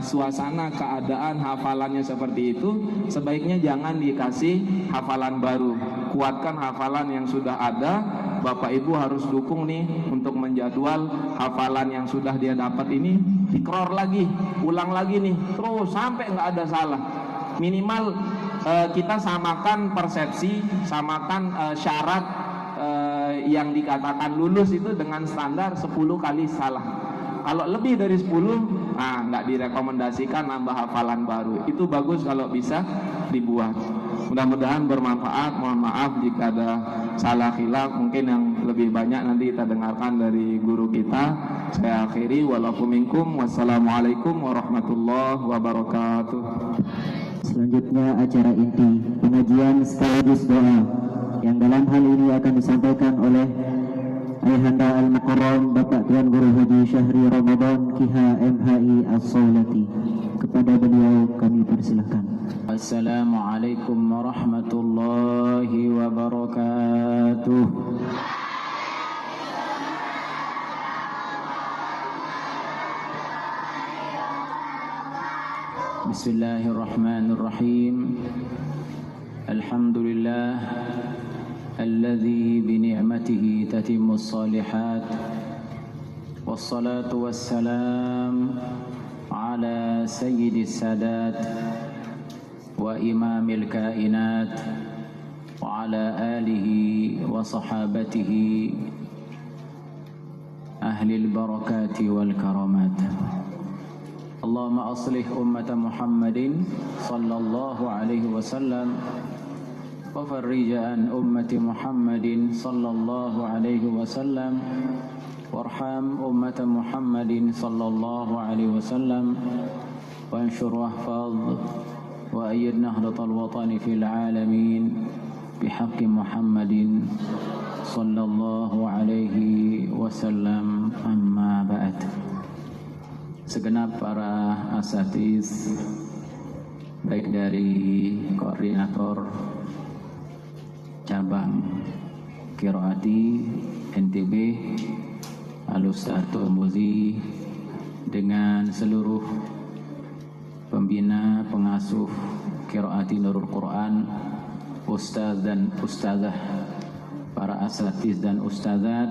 [SPEAKER 4] suasana keadaan hafalannya seperti itu, sebaiknya jangan dikasih hafalan baru, kuatkan hafalan yang sudah ada. Bapak Ibu harus dukung nih untuk menjadwal hafalan yang sudah dia dapat ini, tikror lagi, ulang lagi nih, terus sampai nggak ada salah. Minimal kita samakan persepsi, samakan syarat yang dikatakan lulus itu dengan standar 10 kali salah. Kalau lebih dari 10, nggak direkomendasikan nambah hafalan baru. Itu bagus kalau bisa dibuat. Mudah-mudahan bermanfaat. Mohon maaf jika ada salah khilaf, mungkin yang lebih banyak nanti kita dengarkan dari guru kita. Saya akhiri, walafu minkum, wassalamualaikum warahmatullahi wabarakatuh.
[SPEAKER 1] Selanjutnya acara inti pengajian sekaligus doa, yang dalam hal ini akan disampaikan oleh Ayahanda Al-Mukarram Bapak Tuan Guru Haji Syahri Ramadan Kiha MHI As-Saulati. Kepada beliau kami persilahkan.
[SPEAKER 5] Assalamualaikum warahmatullahi wabarakatuh. Bismillahirrahmanirrahim. Alhamdulillah الذي بنعمته تتم الصالحات والصلاة والسلام على سيد السادات وإمام الكائنات وعلى آله وصحابته أهل البركات والكرامات. اللهم أصلح أمة محمد صلى الله عليه وسلم وفرج عن أمة محمد صلى الله عليه وسلم وارحم أمة محمد صلى الله عليه وسلم وانشر واحفظ وأيد نهضة الوطن في العالمين بحق محمد صلى الله عليه wasallam. Amma ba'd. Segenap para asatiz, baik dari koordinator cabang Qiraati NTB, Al-Ustaz Turmuzi, dengan seluruh pembina pengasuh Qiraati Nurul Quran, ustaz dan ustazah, para asatiz dan ustazat,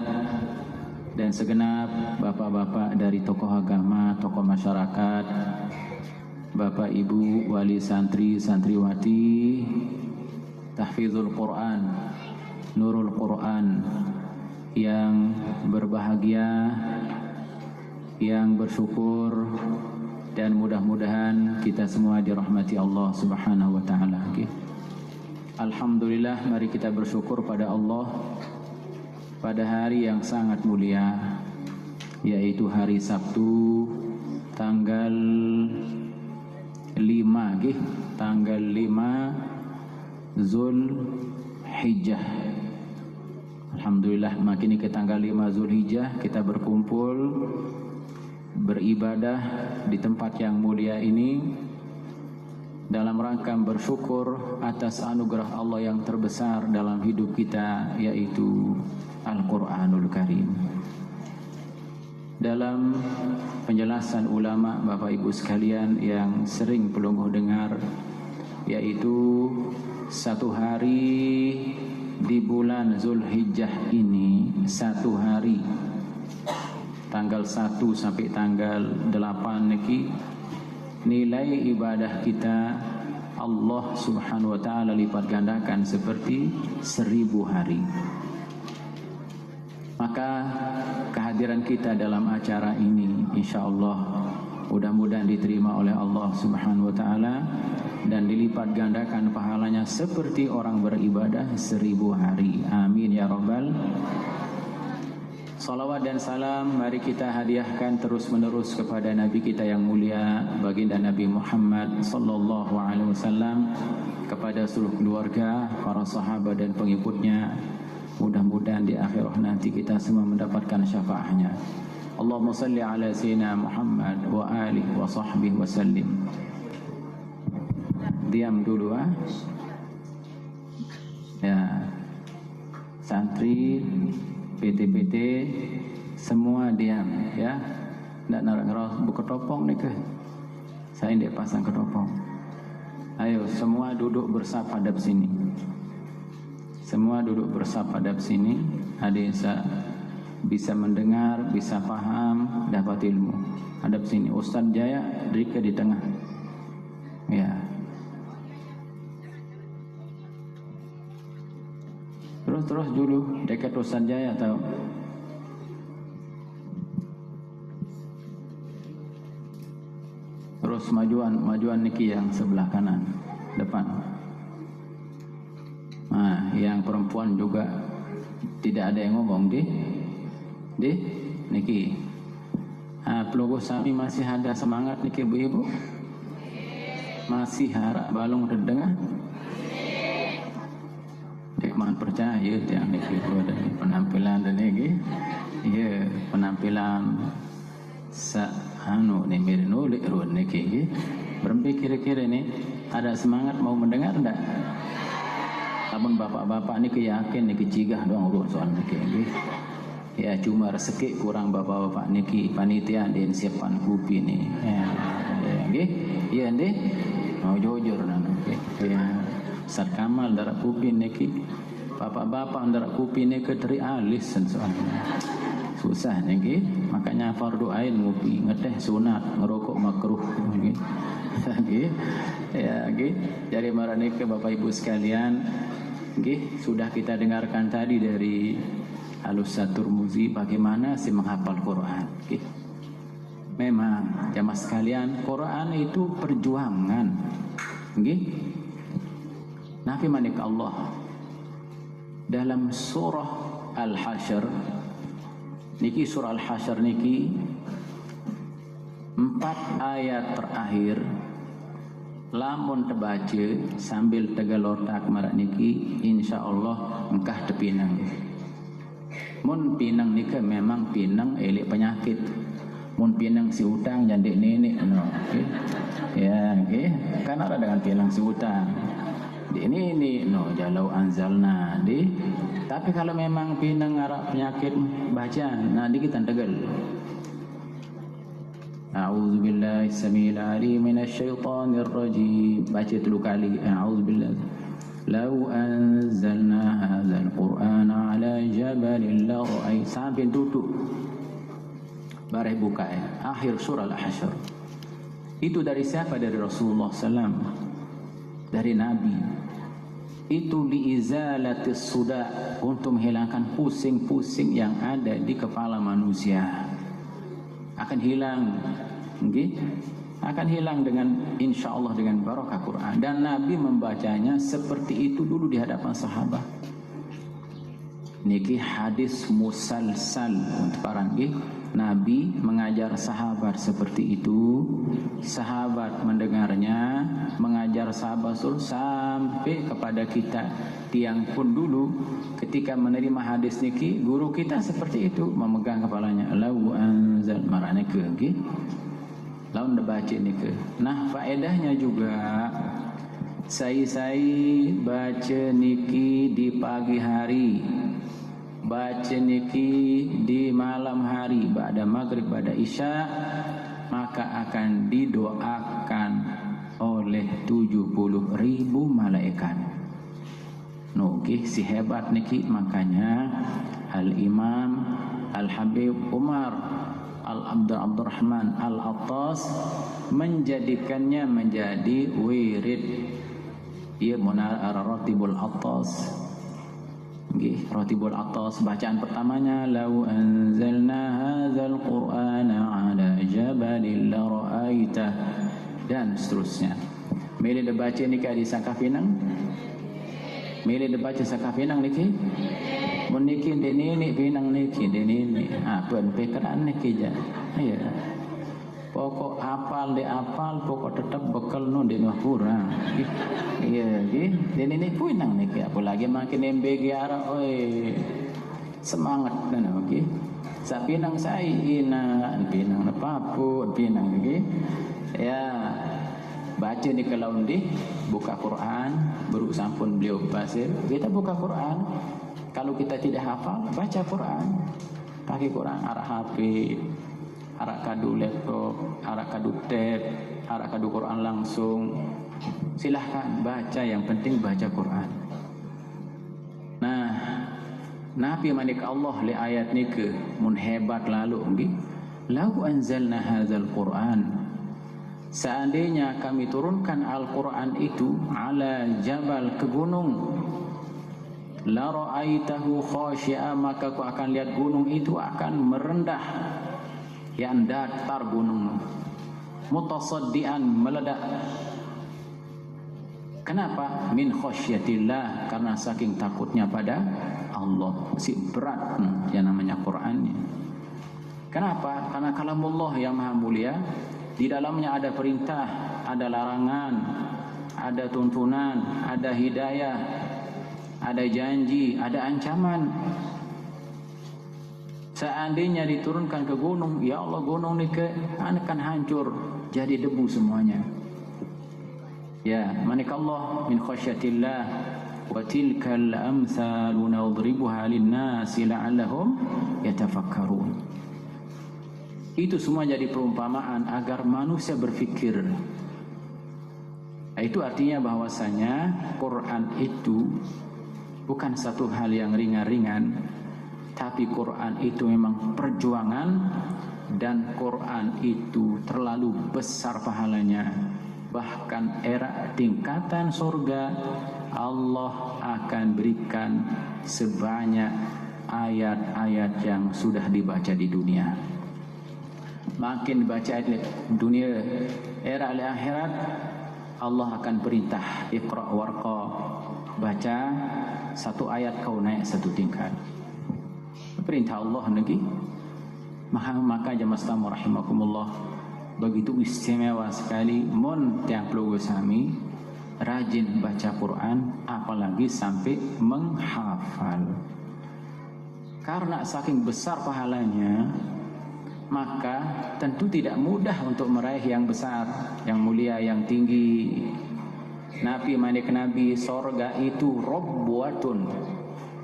[SPEAKER 5] dan segenap bapak-bapak dari tokoh agama, tokoh masyarakat, bapak ibu wali santri santriwati tahfizul Quran, Nurul Quran yang berbahagia, yang bersyukur, dan mudah-mudahan kita semua dirahmati Allah Subhanahu wa taala. Alhamdulillah, mari kita bersyukur pada Allah pada hari yang sangat mulia, yaitu hari Sabtu tanggal 5 tanggal 5 Zulhijjah. Alhamdulillah, makin ke tanggal 5 Zulhijjah kita berkumpul beribadah di tempat yang mulia ini dalam rangka bersyukur atas anugerah Allah yang terbesar dalam hidup kita, yaitu Al-Quranul Karim. Dalam penjelasan ulama, Bapak Ibu sekalian yang sering pelungguh dengar, yaitu satu hari di bulan Zulhijjah ini, satu hari tanggal 1 sampai tanggal 8 niki, nilai ibadah kita Allah Subhanahu wa taala lipat gandakan seperti 1000 hari. Maka kehadiran kita dalam acara ini insyaallah mudah-mudahan diterima oleh Allah Subhanahu wa taala dan dilipat gandakan pahalanya seperti orang beribadah 1000 hari. Amin ya rabbal. Salawat dan salam mari kita hadiahkan terus menerus kepada Nabi kita yang mulia, baginda Nabi Muhammad sallallahu alaihi wasallam, kepada seluruh keluarga, para sahabat dan pengikutnya. Mudah-mudahan di akhirat nanti kita semua mendapatkan syafaatnya. Allahumma salli ala sayyidina Muhammad wa alihi wa sahbihi wa sallim. Diam dulu ya. Santri PT-PT semua diam ya. Ndak narang buka topong nih ke. Saya ndek pasang ketopong. Ayo semua duduk bersaf hadap sini. Semua duduk bersaf hadap sini. Ada bisa mendengar, bisa paham, dapat ilmu. Hadap sini. Ustaz Jaya Rika di tengah. Ya. Terus dulu dekat Ustaz Jaya tahu. Terus majuan niki yang sebelah kanan depan. Nah, yang perempuan juga tidak ada yang ngomong di niki. Pelungguh sami masih ada semangat niki ibu-ibu? Masih harap balung redengah? Dikman percaya yang niki dari penampilan dan niki. Ya, penampilan nih mirip nulik ruan niki. Berempi kira-kira ini ada semangat mau mendengar enggak? Namun bapak-bapak niki yakin niki cigah doang urut soal niki. Ya cuma rezeki kurang bapak-bapak niki panitia dan siapan kupi nih. Ya ndih. Mau jujur niki. Ya Ustaz Kamal darah kupi niki. Bapak-bapak darah kupi niki teri alis soalnya. Susah niki, makanya fardu ain ngopi, ngeteh sunat, ngerokok makruh niki. Ya nggih. Jadi maranike Bapak Ibu sekalian, nggih, sudah kita dengarkan tadi dari Al-Ustaz Turmuzi bagaimana sih menghafal Quran. Nggih. Memang jamaah sekalian, Quran itu perjuangan. Nggih. Nabi manik Allah dalam surah Al-Hasyr niki, surah Al-Hasyr niki 4 ayat terakhir lamun terbaca sambil tegalotak marak niki insyaallah engkah tepinang. Mun pinang nika memang pinang elek penyakit. Mun pinang si utang jandik nenek no. Okay. Ya, okay. Kan ada dengan pinang si utang. Di ini no jalau anzalna di. Tapi kalau memang pinang arah penyakit bacaan, nah di kita tegal. A'udzubillahi samil alim minasyaitonir rajim. Baca 3 kali. A'udzubillah. Lau anzalna hadzal qur'ana ala jabalin la ra'ay, sampai duduk. Bareh buka akhir surah Al-Hasyr. Itu dari siapa? Dari Rasulullah SAW, dari Nabi. Itu liizalatis suda, untuk menghilangkan pusing-pusing yang ada di kepala manusia. Akan hilang, okay? Akan hilang dengan insyaallah dengan barakah Quran. Dan Nabi membacanya seperti itu dulu di hadapan sahabat. Niki hadis musalsal untuk parang Nabi mengajar sahabat seperti itu, sahabat mendengarnya, mengajar sahabat sampai kepada kita. Tiang pun dulu ketika menerima hadis niki, guru kita seperti itu, memegang kepalanya. Lau anzal marane ke nggih. Laun baca niki. Nah, faedahnya juga saya baca niki di pagi hari, baca niki di malam hari, pada maghrib, pada isya, maka akan didoakan oleh 70.000 malaikat. Nukih si hebat niki, makanya Al-Imam Al-Habib Umar Abdurrahman Al-Attas menjadikannya menjadi wirid. Ia munar Ratibul Attas. Nggih, Ratibul Attas bacaan pertamanya lau anzalna hadzal qur'ana ala jabalin la ra'aita, dan seterusnya. Mele dibaca nikah di Sakafinang. Mele dibaca Sakafinang niki. Mun niki dene pinang niki dene. Pun pekeran niki ja. Ya. Pokok apal de apal, pokok tetap bekal no de kurang. Iya, nggih. Dene niki pinang niki, apalagi makin MBG arah oi. Semangat dan nggih. Sa pinang sai ina, pinang na papu, pinang nggih. Ya. Baca ni kalau di buka Quran, baru sampun beliau pasir. Kita buka Quran. Kalau kita tidak hafal, baca Quran. Pakai Quran, arah HP, arah kadu laptop, arah kadu tab, arah kadu Quran langsung. Silahkan baca, yang penting baca Quran. Nah, Nabi manik Allah li ayat ni ke mun hebat lalu nggih. Lau anzalna hadzal Quran, seandainya kami turunkan Al-Quran itu ala jabal, ke gunung, la ra'aitahu khashi'a, maka kau akan lihat gunung itu akan merendah, yang datar gunung, mutasaddian, meledak. Kenapa? Min khasyatillah, karena saking takutnya pada Allah. Si berat yang namanya Qurannya. Kenapa? Karena kalamullah yang maha mulia. Di dalamnya ada perintah, ada larangan, ada tuntunan, ada hidayah, ada janji, ada ancaman. Seandainya diturunkan ke gunung, ya Allah, gunung ini akan hancur, jadi debu semuanya. Ya, manikallah min khasyatillah wa tilkal amsalu nadribuha lin-nasi la'allahum yatafakkarun. Itu semua jadi perumpamaan agar manusia berfikir. Itu artinya bahwasanya Quran itu bukan satu hal yang ringan-ringan, tapi Quran itu memang perjuangan, dan Quran itu terlalu besar pahalanya. Bahkan era tingkatan surga Allah akan berikan sebanyak ayat-ayat yang sudah dibaca di dunia. Makin baca ayat dunia, era akhirat, Allah akan perintah Iqra warqa, baca satu ayat kau naik satu tingkat. Perintah Allah lagi. Maka jemaah tamu rahimakumullah, begitu istimewa sekali mon tiap keluarga sami rajin baca Quran, apalagi sampai menghafal. Karena saking besar pahalanya, maka tentu tidak mudah untuk meraih yang besar, yang mulia, yang tinggi. Nabi manik Nabi, sorga itu robbuatun,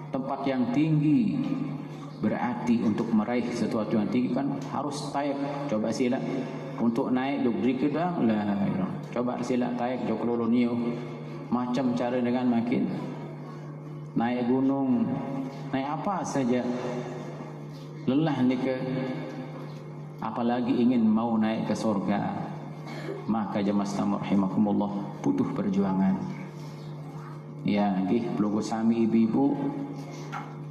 [SPEAKER 5] tempat yang tinggi. Berarti untuk meraih sesuatu yang tinggi kan harus taik. Coba sila untuk naik duk dikit dah lah. Coba sila taik duk lulunio. Macam cara dengan makin naik gunung, naik apa saja lelah ni ke, apalagi ingin mau naik ke surga. Maka jemaah sekalian rahimakumullah, butuh perjuangan. Ya, nggih plugo sami ibu-ibu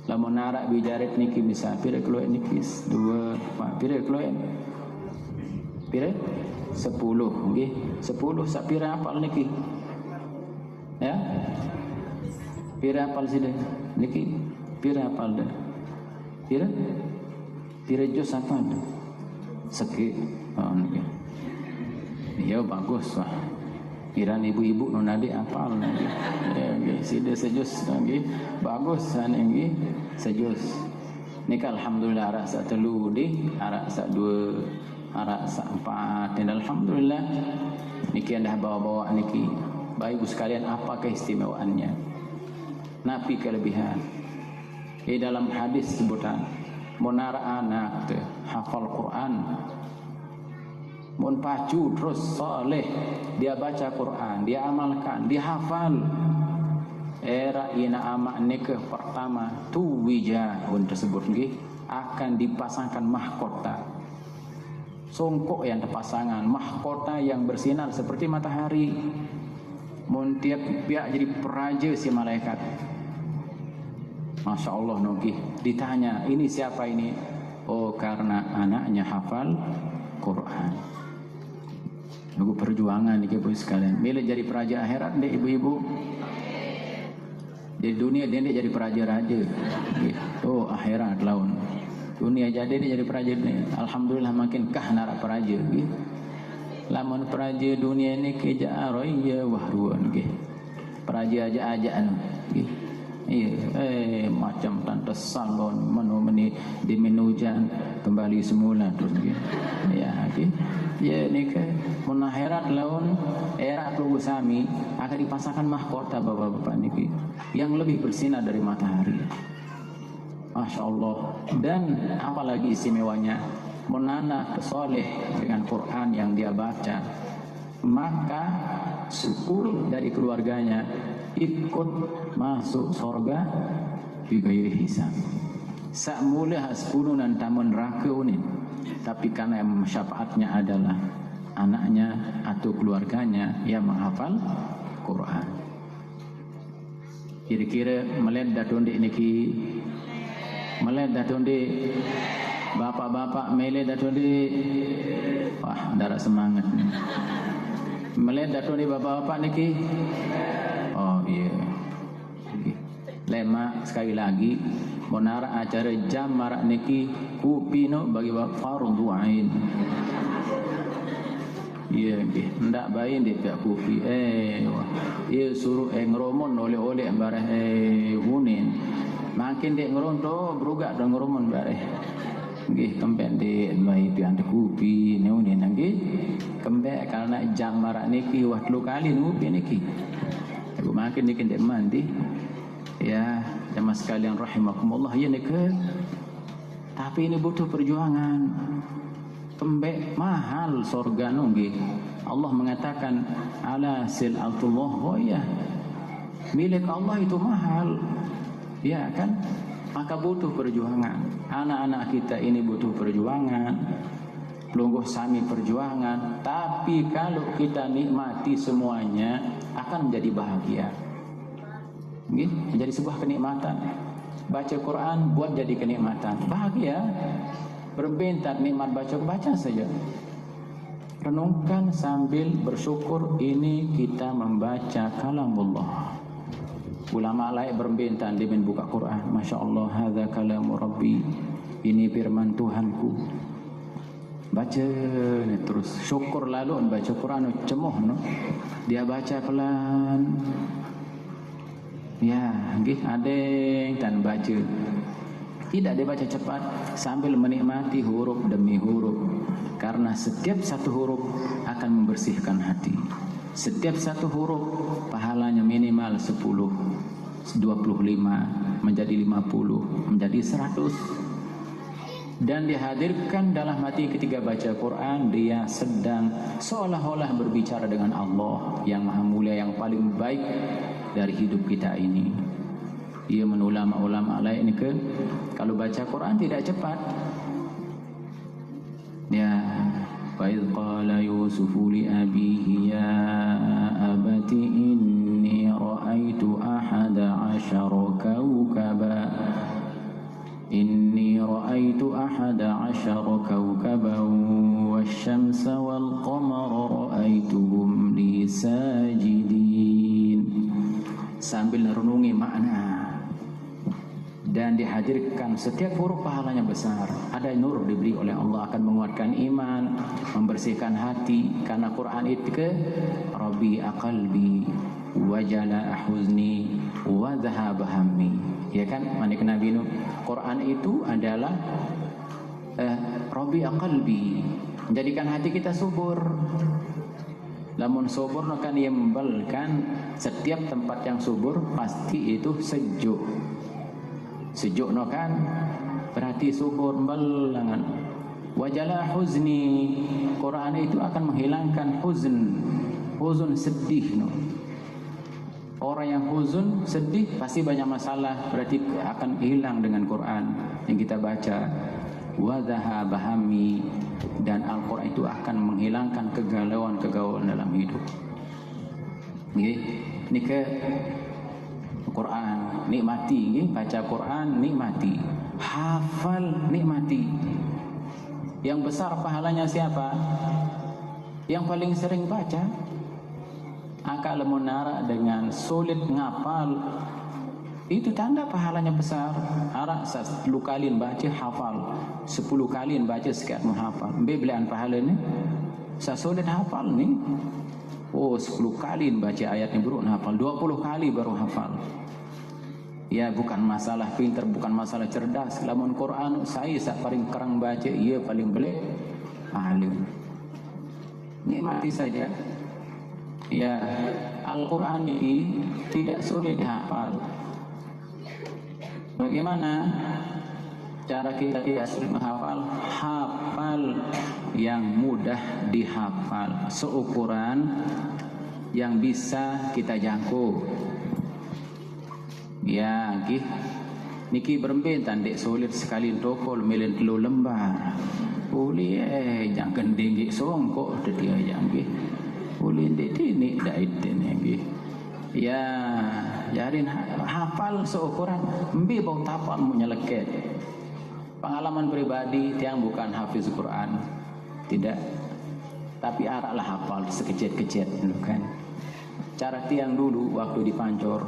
[SPEAKER 5] lamun narak bijaret niki bisa pira keluar niki 2 pira keluar pira 10 nggih 10 sak pira apal niki ya pira apal sida niki pira apal dah pira jos apa dah seki niki ya bagus wah kira ibu-ibu nun adik apal lagi ya sida sejus lagi bagus lagi sejus nika alhamdulillah arak sak telu di arak sak 2 arak sak 4 dan alhamdulillah niki anda bawa-bawa niki baik sekalian. Apa keistimewaannya? Nabi kelebihan di dalam hadis sebutan monara anak hafal Quran mun pacu terus soleh, dia baca Quran, dia amalkan, dia hafal. Era ina amak nikah pertama tu wijahun tersebut nggih akan dipasangkan mahkota. Songkok yang terpasangan, mahkota yang bersinar seperti matahari. Mun tiap pihak jadi peraja si malaikat. Masya Allah nggih. Ditanya, ini siapa ini? Oh, karena anaknya hafal Quran. Nunggu perjuangan nih ibu sekalian. Bila jadi peraja akhirat deh ibu-ibu. Di dunia dia jadi peraja-raja. Oh akhirat laun. Dunia jadi dia jadi peraja. Alhamdulillah makin kah narak peraja. Lamun peraja dunia ini keja roya wahruan. Peraja aja-ajaan. Iya, macam tante salon menu di menujan kembali semula terus ya, ya ni ke menakhirat laun era keluarga sami akan dipasangkan mahkota bapak-bapak niki yang lebih bersinar dari matahari. Masya Allah. Dan apalagi istimewanya menanah soleh dengan Quran yang dia baca, maka 10 dari keluarganya ikut masuk surga bighairi hisab. Sak mula 10 nan tamun neraka ni, tapi karena yang syafaatnya adalah anaknya atau keluarganya yang menghafal Quran. Kira-kira meled datondik niki, meled datondik bapak-bapak meled datondik. Wah, darah semangat ni. Meled datondik bapak-bapak niki. Oh iya. Lema sekali lagi monara acara jam marak niki kupino bagi fardu ain. Iya nggih, ndak bae ndek pihak kupi. Iya suruh ngromon oleh-oleh bareh hunin. Makin dek ngeronto berugak dan ngeromon bareh. Nggih kempek ndek bae pihak kupi neunin nggih. Kempek karena jam marak niki wah 3 kali ngupi niki. Makin niki ndek mandi. Ya, jemaah sekalian rahimakumullah ya niki. Tapi ini butuh perjuangan. Kembek mahal surga nggih. Allah mengatakan ala silatullah wa ya. Milik Allah itu mahal. Ya kan? Maka butuh perjuangan. Anak-anak kita ini butuh perjuangan. Lungguh sami perjuangan. Tapi kalau kita nikmati semuanya akan menjadi bahagia. Nggih, menjadi sebuah kenikmatan. Baca Quran buat jadi kenikmatan. Bahagia. Berbentak nikmat baca saja. Renungkan sambil bersyukur ini kita membaca kalamullah. Ulama lain berbintan dia buka Quran, Masya Allah, hadza kalamu Rabbi, ini firman Tuhanku. Baca ni terus, syukur lalu baca Quran cemoh no. Dia baca pelan. Ya, nggih adeng dan baca. Tidak dia baca cepat sambil menikmati huruf demi huruf. Karena setiap satu huruf akan membersihkan hati. Setiap satu huruf pahalanya minimal 10, 25, menjadi 50, menjadi 100. Dan dihadirkan dalam hati ketika baca Quran, dia sedang seolah-olah berbicara dengan Allah yang maha mulia, yang paling baik dari hidup kita ini. Ia ulama lain ke kalau baca Quran tidak cepat. Ya, fa idh qala Yusufu li abihi ya abati inni ra'aitu ahada 'asyara kawkaba inni ra'aitu ahada 'asyara kawkaban wasyamsa wal qamara ra'aituhum li sajidin. Sambil renungi makna dan dihadirkan setiap huruf pahalanya besar. Ada nur diberi oleh Allah, akan menguatkan iman, membersihkan hati. Karena Quran itu ke Rabbi aqalbi wa jala huzni wa dhahaba hammi. Ya kan, manik Nabi Nuh. Quran itu adalah Rabbi aqalbi, menjadikan hati kita subur. Lamun subur akan yembelkan. Setiap tempat yang subur pasti itu sejuk. Sejuk no kan berarti subur belangan. Wajala huzni, Quran itu akan menghilangkan huzn sedih no. Orang yang huzn sedih pasti banyak masalah, berarti akan hilang dengan Quran yang kita baca. Wa dhahaba hammi, dan Al-Quran itu akan menghilangkan kegalauan dalam hidup. Ini ke Quran nikmati, baca Quran nikmati, hafal nikmati. Yang besar pahalanya siapa? Yang paling sering baca. Akal menara dengan sulit ngapal, itu tanda pahalanya besar. Arak 10 kali baca hafal, 10 kali baca sekian menghafal. Belian pahalanya sulit hafal nih. Oh, 10 kali baca ayatnya baru hafal, 20 kali baru hafal. Ya, bukan masalah pintar, bukan masalah cerdas. Lamun Quran saya paling kerang baca, ia paling belik alim. Nikmati saja. Ya, Al-Quran ini tidak sulit dihafal. Bagaimana cara kita tidak sulit menghafal? Hafal yang mudah dihafal, seukuran yang bisa kita jangkau. Ya, niki berembentan dek sulit sekali tokol melen 3 lembar. Boleh jangan tinggi songkok dia jangan. Boleh dek ini dak itu. Ya, jarin hafal seukuran mbi bau tapal mu nyeleket. Pengalaman pribadi tiang bukan hafiz Quran, tidak, tapi araklah hafal sekecil-kecil kan. Cara tiang dulu waktu di Pancor,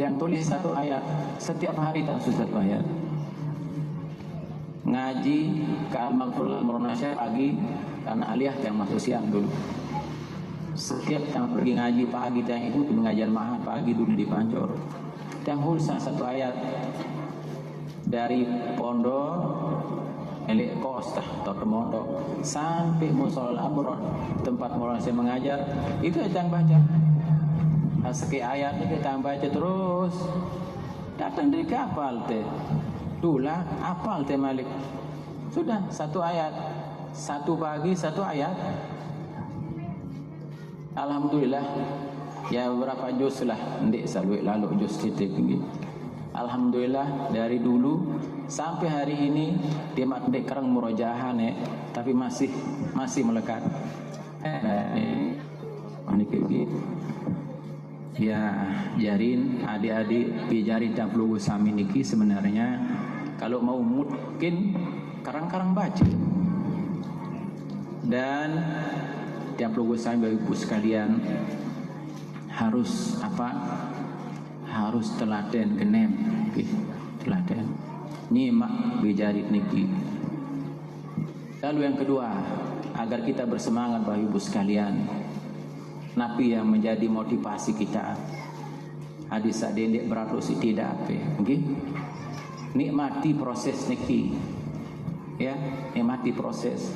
[SPEAKER 5] tiang tulis 1 ayat setiap hari, tak satu ayat. Ngaji ke Al-Maghfurul Al-Murnasyah pagi, karena aliyah yang masuk siang dulu. Setiap yang pergi ngaji pagi, tiang ikut mengajar mahal pagi dulu di Pancor. Tiang hulsa 1 ayat dari pondok Elik Kos atau Pondok sampai Musola Abron, tempat mulai saya mengajar, itu yang baca. Sekian ayat ini kita baca terus. Datang dari kapal teh. Dula apal teh Malik. Sudah 1 ayat. 1 pagi 1 ayat. Alhamdulillah. Ya berapa juz lah, ndik salwe lalu juz titik tinggi. Alhamdulillah dari dulu sampai hari ini dia dek kerang murojahan tapi masih melekat. Ya jarin adik-adik pijarin dan pelugu sami niki sebenarnya kalau mau mungkin karang-karang baca. Dan tiap pelugu sami bagi ibu sekalian, harus apa? Harus telaten genem, okay. Telaten nyimak bijarit niki. Lalu yang kedua, agar kita bersemangat Bapak Ibu sekalian, napi yang menjadi motivasi kita. Hadis sadendek beratus tidak apa, okay? Nikmati proses niki, ya, nikmati proses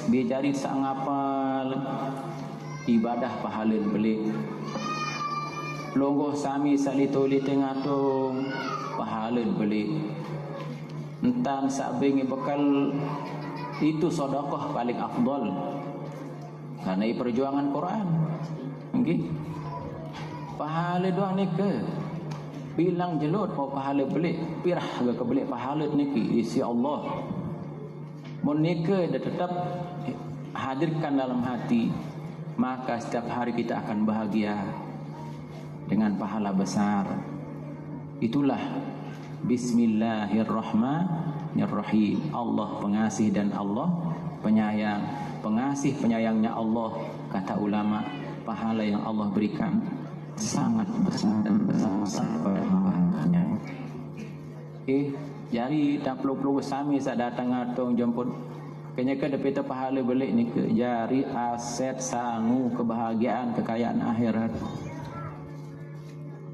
[SPEAKER 5] bijarit sangapal ibadah pahalin belik. Longgoh sami salitoli tengatung pahalin belik. Entan sabingi bekal itu sedekah paling afdal karena perjuangan Quran. Nggih. Pahala doang niki bilang jelut mau pahala belik pirah ke belik pahala niki isi Allah. Mun niki tetap hadirkan dalam hati, maka setiap hari kita akan bahagia dengan pahala besar. Itulah Bismillahirrahmanirrahim. Allah pengasih dan Allah penyayang. Pengasih penyayangnya Allah, kata ulama, pahala yang Allah berikan sangat besar dan besar pahalanya. Jadi tak perlu sami saat datang atau jemput. Kayaknya ke dapet pahala balik ni ke jari aset sangu kebahagiaan kekayaan akhirat.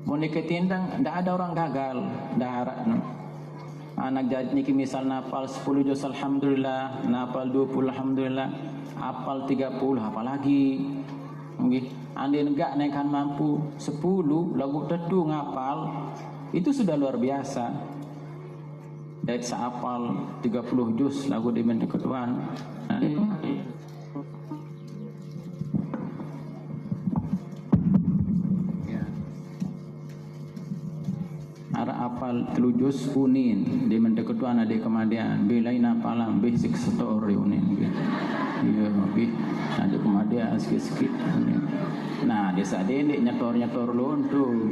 [SPEAKER 5] Mau nikah tindang, tidak ada orang gagal, dah harap no. Anak jadi niki misal napal 10 juz alhamdulillah, napal 20 alhamdulillah, apal 30 apalagi. Nggih, andai enggak naikkan mampu 10 lagu tetu ngapal, itu sudah luar biasa. Dari seapal 30 juz lagu di mendeketuan. Ara apal 3 juz unin di mendeketuan ada kemudian belain apalam basic story unin. Iya, lebih ada kemudian sikit-sikit. Nah, desa dendek nyetor lontu,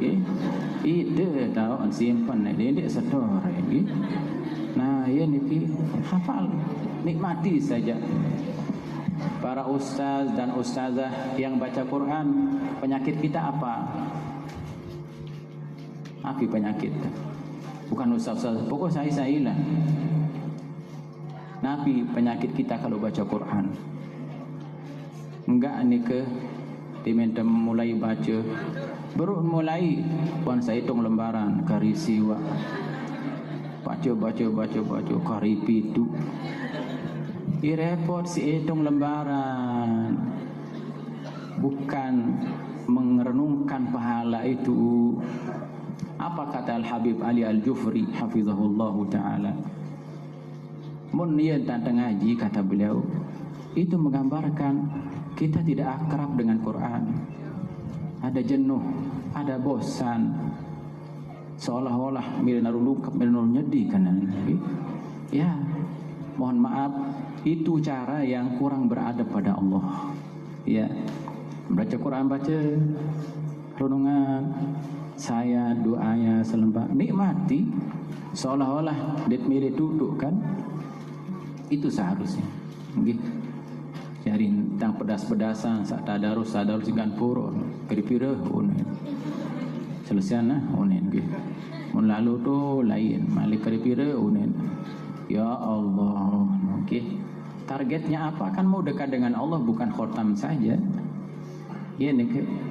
[SPEAKER 5] ide tahu simpan dendek setor, Nah, ya niki hafal, nikmati saja. Para ustaz dan ustazah yang baca Quran, penyakit kita apa? Apa penyakit? Bukan ustaz, pokok saya lah. Nabi penyakit kita kalau baca Quran. Enggak ni ke diminta mulai baca. Baru mulai puan saya hitung lembaran karisiwa. Baca karipi itu. Repot si hitung lembaran. Bukan merenungkan pahala itu. Apa kata Al-Habib Ali Al-Jufri hafizahullahu ta'ala, mun niat datang ngaji, kata beliau, itu menggambarkan kita tidak akrab dengan Quran. Ada jenuh, ada bosan, seolah-olah milenarulukap nyedih kan. Ya, mohon maaf, itu cara yang kurang beradab pada Allah. Ya, baca Quran, baca renungan, saya doanya selembar, nikmati seolah-olah mirip duduk kan. Itu seharusnya. Nggih. Jadi tentang pedas-pedasan sak tadarus ikan puro keripira unen. Selesaiana unen nggih. Mun lalu tu lain, malik keripira unen. Ya Allah, nggih. Targetnya apa? Kan mau dekat dengan Allah, bukan khotam saja. Ya nggih.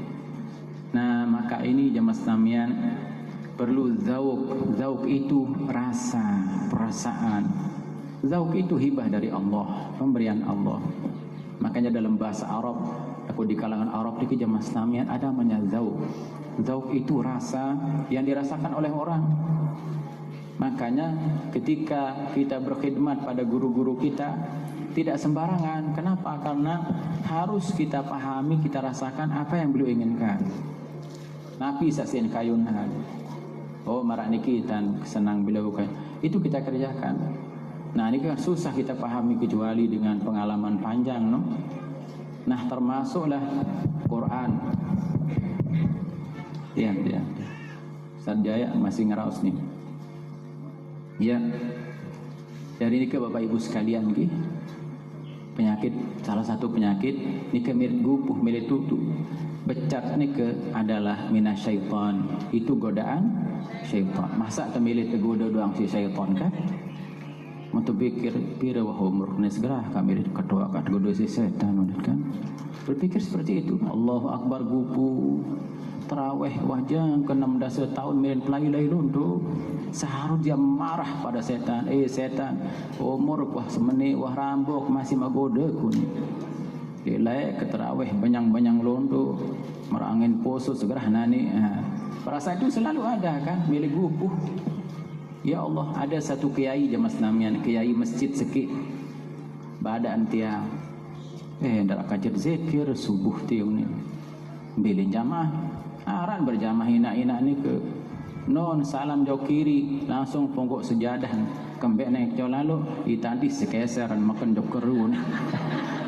[SPEAKER 5] Nah, maka ini jemaah sekalian perlu zauk itu rasa, perasaan. Zauk itu hibah dari Allah, pemberian Allah. Makanya dalam bahasa Arab, aku di kalangan Arab di jemaah sekalian ada namanya zauk. Zauk itu rasa yang dirasakan oleh orang. Makanya ketika kita berkhidmat pada guru-guru kita, tidak sembarangan. Kenapa? Karena harus kita pahami, kita rasakan apa yang beliau inginkan. Nabi sasin kayunan. Oh, marak niki dan senang beliau kan. Itu kita kerjakan. Nah, ini kan susah kita pahami kecuali dengan pengalaman panjang, no? Nah, termasuklah Quran. Ya. Ustaz Jaya masih ngeraus nih. Ya. Dari ini ke Bapak Ibu sekalian nggih. Penyakit, salah satu penyakit ini mirip gupuh, mirip tutu. becat ni ke adalah minasyaitan, itu godaan syaitan. Masa temilih tergoda doang si syaitan kan? Untuk pikir pira wah umur ni segera kami ketua kat goda si setan kan? Berpikir seperti itu. Allahu akbar gupu tarawih wajang ke 16 tahun main pelai-lai lundu. Seharus dia marah pada setan. Setan, umur wah semeni wah rambok masih magoda ku ni. Ilai ke tarawih banyang-banyang lundu, merangin poso segera nani. Perasaan itu selalu ada kan, milik gupuh. Ya Allah, ada satu kiai jemaah Islamian, kiai masjid sikit. Badan tiang. Ndak kajet zikir subuh tiung ni. Bilin jamaah. Aran berjamaah ina-ina ni ke non salam jauh kiri langsung ponggok sejadah kembek naik jauh lalu itadi sekeseran makan jauh kerun.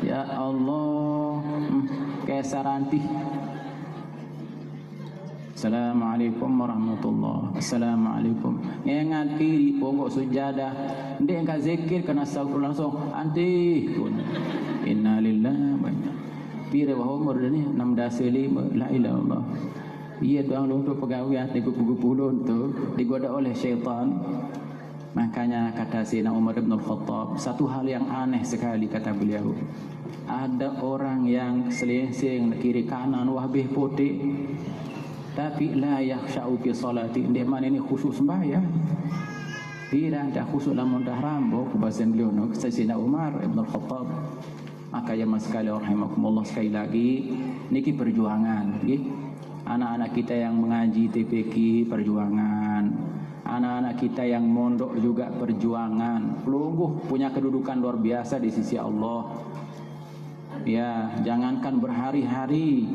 [SPEAKER 5] Ya Allah, kesaranti. Assalamualaikum warahmatullahi. Assalamualaikum. Ngengat kiri ponggok sejadah. Ndek ka zikir kena saur langsung anti pun. Innalillahi wa inna pira wa umur ni 65 la ilaha illallah. Ia doang untuk pegawai di gupu-gupu tu digoda oleh syaitan. Makanya kata Sayyidina Umar bin Al-Khattab, satu hal yang aneh sekali kata beliau. Ada orang yang selengseng kiri kanan wahbih putih tapi la yakhsha'u fi salati. Dia mana ini khusyuk sembahyang. Tidak ada khusyuk lamun dah rambok bahasa beliau no Sayyidina Umar bin Al-Khattab. Maka ya mas sekali rahimakumullah sekali lagi niki perjuangan nggih. Anak-anak kita yang mengaji TPQ perjuangan. Anak-anak kita yang mondok juga perjuangan. Pelungguh punya kedudukan luar biasa di sisi Allah. Ya, jangankan berhari-hari.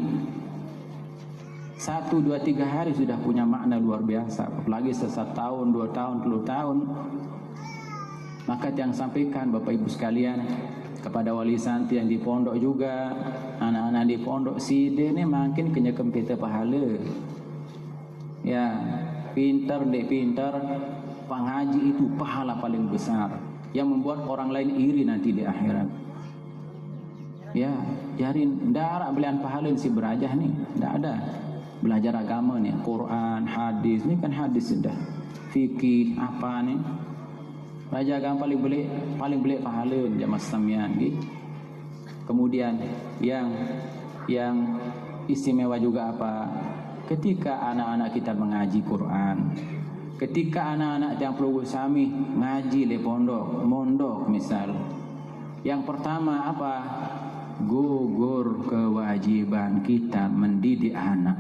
[SPEAKER 5] 1, 2, 3 hari sudah punya makna luar biasa. Apalagi 1 tahun, 2 tahun, 10 tahun. Maka yang sampaikan Bapak Ibu sekalian kepada wali santri yang di pondok juga, anak-anak di pondok side ni makin kena kempita pahala. Ya, pintar dek pintar, penghaji itu pahala paling besar yang membuat orang lain iri nanti di akhirat. Ya, jarin darak belian pahala si berajah ni, ndak ada. Belajar agama ni, Quran, hadis, ni kan hadis sudah. Fikih apa ni? Belajar agama paling belik pahala jamaah Islamian gitu. Kemudian yang istimewa juga apa? Ketika anak-anak kita mengaji Quran, ketika anak-anak yang peluguk sami ngaji di pondok, mondok misal. Yang pertama apa? Gugur kewajiban kita mendidik anak.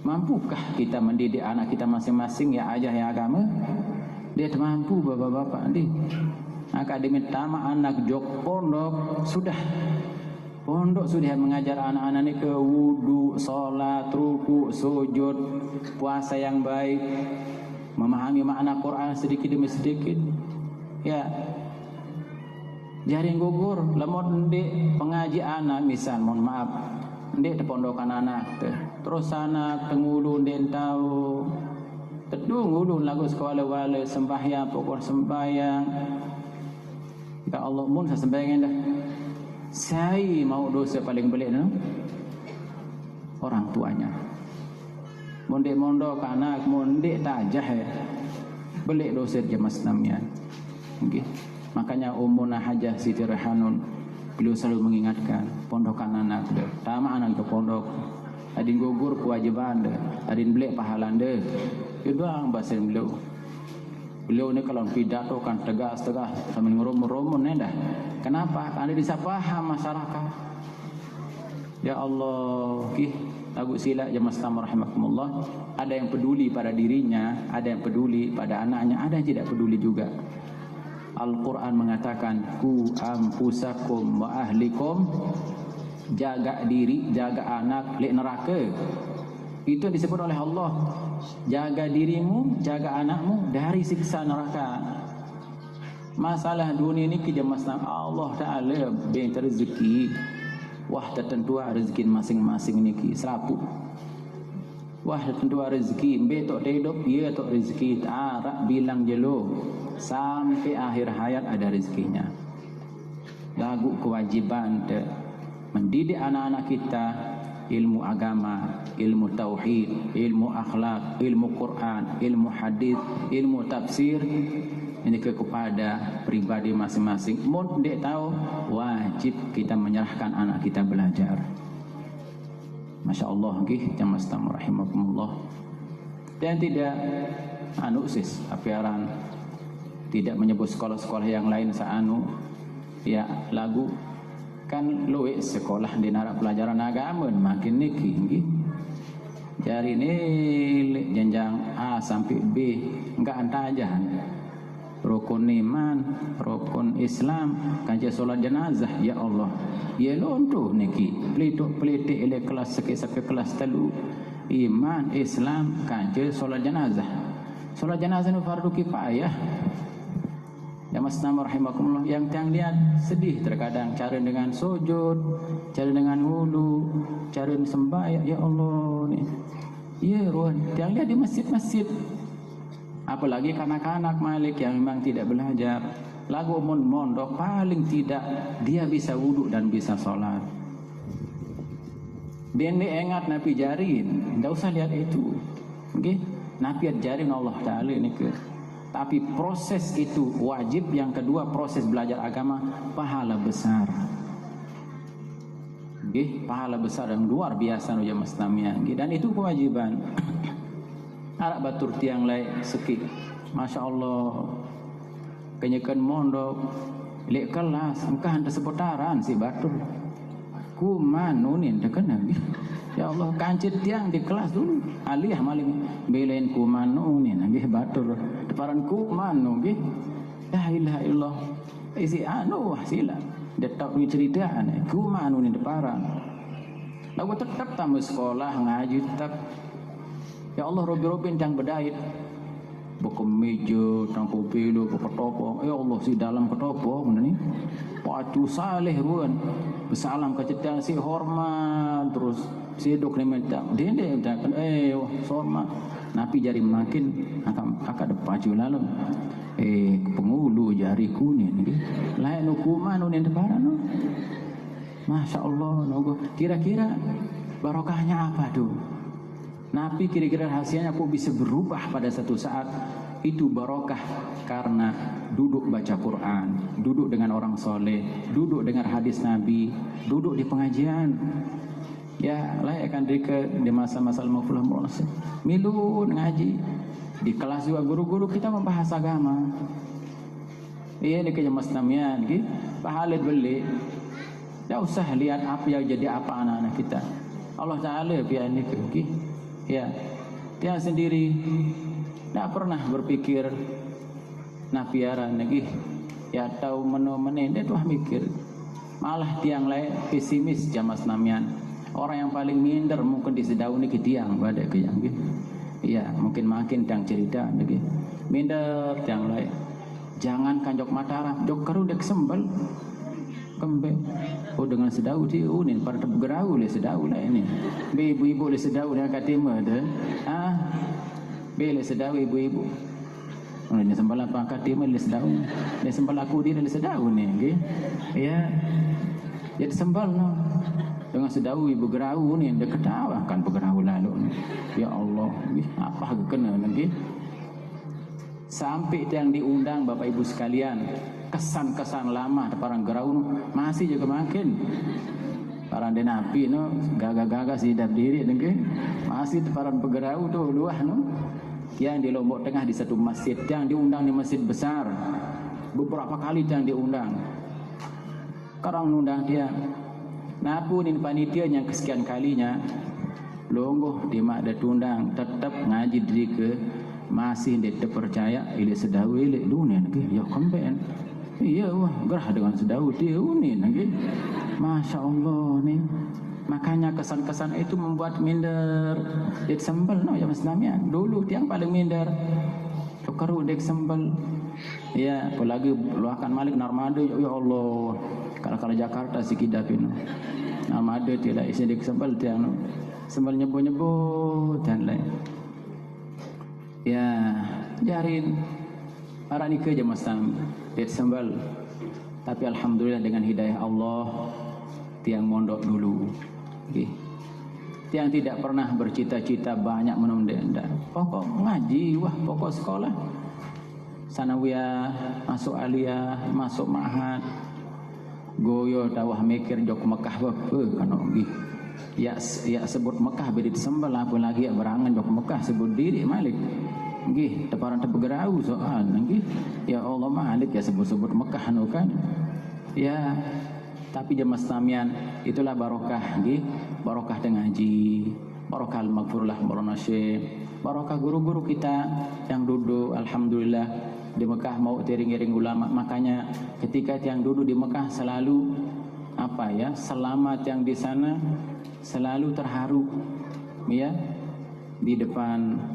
[SPEAKER 5] Mampukah kita mendidik anak kita masing-masing ya ayah ya agama? Dia mampu bapak-bapak ni. Akademi Tama anak jok pondok sudah. Pondok sudah mengajar anak-anak ni ke wudu, solat, ruku, sujud, puasa yang baik, memahami makna Quran sedikit demi sedikit. Ya. Jaring gugur lemot ndek pengaji anak misal mohon maaf. Ndek di pondokan anak terus anak tengulu ndek tahu tedung ulun lagu sekolah-wala sembahyang pokok sembahyang. Ya Allah mun saya sembahyang dah. Saya mau dosa paling belik no? Orang tuanya. Mondek mondok anak mondek tajah ya. Belik dosa jemaah Islamian. Okay. Makanya Ummuna Hajah Siti Rehanun beliau selalu mengingatkan pondokan anak deh. Tama anak ke pondok. Adin gugur kewajiban deh. Adin belik pahala deh. Itu doang bahasa beliau. Beliau ni kalau pidato kan tegas sambil ngerumun-rumun dah. Kenapa? Karena bisa paham masyarakat. Ya Allah, lagu sila jemaah Islam rahimakumullah. Ada yang peduli pada dirinya, ada yang peduli pada anaknya, ada yang tidak peduli juga. Al-Quran mengatakan ku anfusakum wa ahlikum, jaga diri, jaga anak lek neraka. Itu disebut oleh Allah. Jaga dirimu, jaga anakmu dari siksa neraka. Masalah dunia ni kejemasan Allah Ta'ala beri rezeki. Wah tertentu rezeki masing-masing ni serapu. Wah tertentu rezeki betok hidup dia tok rezeki tarak bilang jelo sampai akhir hayat ada rezekinya. Lagu kewajiban mendidik anak-anak kita ilmu agama, ilmu tauhid, ilmu akhlak, ilmu Quran, ilmu hadis, ilmu tafsir ini kepada pribadi masing-masing. Mun dek tahu, wajib kita menyerahkan anak kita belajar. Masya Allah, gih jamaah sekalian rahimakumullah. Dan tidak sis apiaran, tidak menyebut sekolah-sekolah yang lain saanu ya lagu kan luwe sekolah di narak pelajaran agama makin niki gih. Jari ini jenjang A sampai B enggak antajan. Rukun iman, rukun Islam, kanca solat jenazah, ya Allah. Ya lonto niki, pelitik ele kelas sampai kelas 3. Iman, Islam, kanca solat jenazah. Solat jenazah itu fardu kifayah. Ya Mas Nama rahimakumullah, yang tiang lihat sedih terkadang cara dengan sujud, cara dengan wudu, cara sembahyang, ya Allah nih. Ya ruan, tiang lihat di masjid-masjid. Apalagi kanak-kanak Malik yang memang tidak belajar. Lagu mondok paling tidak dia bisa wudu dan bisa sholat. Dia ingat Nabi jarin, tidak usah lihat itu. Okay? Nabi jarin Allah Ta'ala ini ke. Tapi proses itu wajib. Yang kedua proses belajar agama pahala besar. Okay? Pahala besar yang luar biasa ya Mas Tamian. Okay? Dan itu kewajiban. Arak batur tiang lai sekik, masya Allah, kenyakan mondok, lek kelas, engkau hantar seputaran si batur, kumanunin dekan nabi, ya Allah kancit tiang di kelas dulu, alih maling belain kumanunin, nabi batur, deparan kumanu, nabi, la ilaha illallah, isi anu sila, detak ni cerita ane, kumanunin deparan, lalu tetap tamu sekolah ngaji tetap. Ya Allah robi-robin yang berdait buku meja, tangku pilu, ketopo. Ya Allah si dalam ketopo ni pacu saleh ruan. Bersalam ke cedak si hormat terus si dok ni minta. Dia kan hormat. Nabi jari makin akan pacu lalu. Pengulu jari kuning ni. Lain hukuman ni depan. Masya Allah, kira-kira barokahnya apa tu? Nabi kira-kira rahasianya kok bisa berubah pada satu saat. Itu barokah karena duduk baca Quran, duduk dengan orang soleh, duduk dengar hadis Nabi, duduk di pengajian. Ya layakkan diri ke di masa-masa al-mafullah mu'asir milu ngaji. Di kelas juga guru-guru kita membahas agama. Iya di kejemas namian gitu. Pahala beli. Tak usah lihat apa yang jadi apa anak-anak kita. Allah Ta'ala biar ni ke ya, dia sendiri tidak pernah berpikir nafiaran lagi. Ya tahu menu-menu dia tuh mikir. Malah tiang lain pesimis jamas namian. Orang yang paling minder mungkin di sedau ni tiang pada ke yang gitu. Ya mungkin makin tiang cerita lagi. Minder tiang lain. Jangan kanjok Mataram, jok keru dek sembel. Kembali, oh dengan sedau dia, oh ni pada berau le sedau lah ini. Ibu-ibu le sedau dengan katima tu, bele sedau ibu-ibu. Oh ni sembal apa katima le sedau, le sembal aku dia le sedau ni, okay? Ya, jadi sembal no. Dengan sedau ibu gerau ni, dia ketawa kan bergerau lalu. Ya Allah, apa kena lagi? Sampai yang diundang Bapak Ibu sekalian. Kesan-kesan lama parang gerau masih juga makin parang denapi no gaga-gaga sidap diri dengke masih parang pegerau tu luah no yang di Lombok Tengah di satu masjid yang diundang di masjid besar beberapa kali yang diundang karang undang dia napunin panitia yang kesekian kalinya longgoh di mak ada tundang tetap ngaji diri ke masih tidak percaya ile sedawi ile dunia ke ya kompen. Iya wah gerah dengan sedau dia ni lagi. Masya Allah ni. Makanya kesan-kesan itu membuat minder. Dek sembel no ya Mas Damian. Dulu tiang paling minder. Keru dek sembel. Ya, apalagi luahkan Malik Narmada ya Allah. Kalau Jakarta si kidapin. Narmada tidak isi dek sembel tiang no. Sembel nyebut-nyebut dan lain. Ya, jarin arah ni kerja Mas Tam dia sembal. Tapi alhamdulillah dengan hidayah Allah tiang mondok dulu. Okay. Yang tidak pernah bercita-cita banyak menunda, pokok ngaji, wah pokok sekolah, sanawiyah, masuk aliyah, masuk ma'had, goyo dawah mikir jok Mekah kano nggih. Ya sebut Mekah beri disembel apalagi ya berangan jok Mekah sebut diri Malik. Nggih, teparan tebegerau soal nggih. Ya Allah Malik ya sebut-sebut Mekah nu kan. Ya, tapi jemaah samian itulah barokah nggih. Barokah dengan ngaji, barokah al-maghfurlah barokah syekh, barokah guru-guru kita yang duduk alhamdulillah di Mekah mau tering-tering ulama. Makanya ketika yang duduk di Mekah selalu selamat yang di sana selalu terharu ya di depan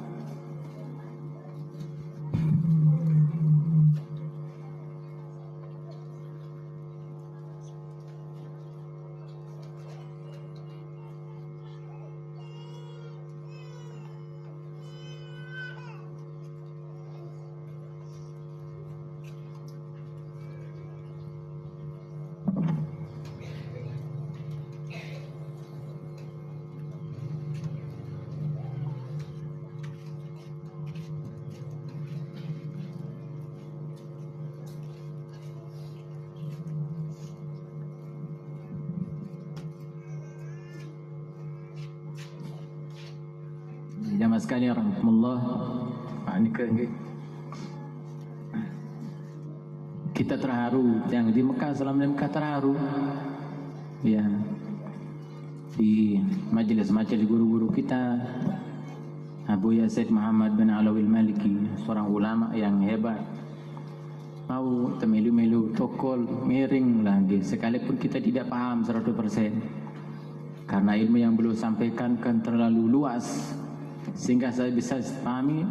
[SPEAKER 5] jamaah sekalian rahmatullah. Kita terharu yang di Mekah, selama di Mekah terharu ya di majelis-majelis guru-guru kita. Abu Yazid Muhammad bin Alawil Maliki, seorang ulama yang hebat, mau temelu-melu tokol miring lagi sekalipun kita tidak paham 100% karena ilmu yang beliau sampaikan kan terlalu luas sehingga saya bisa pahami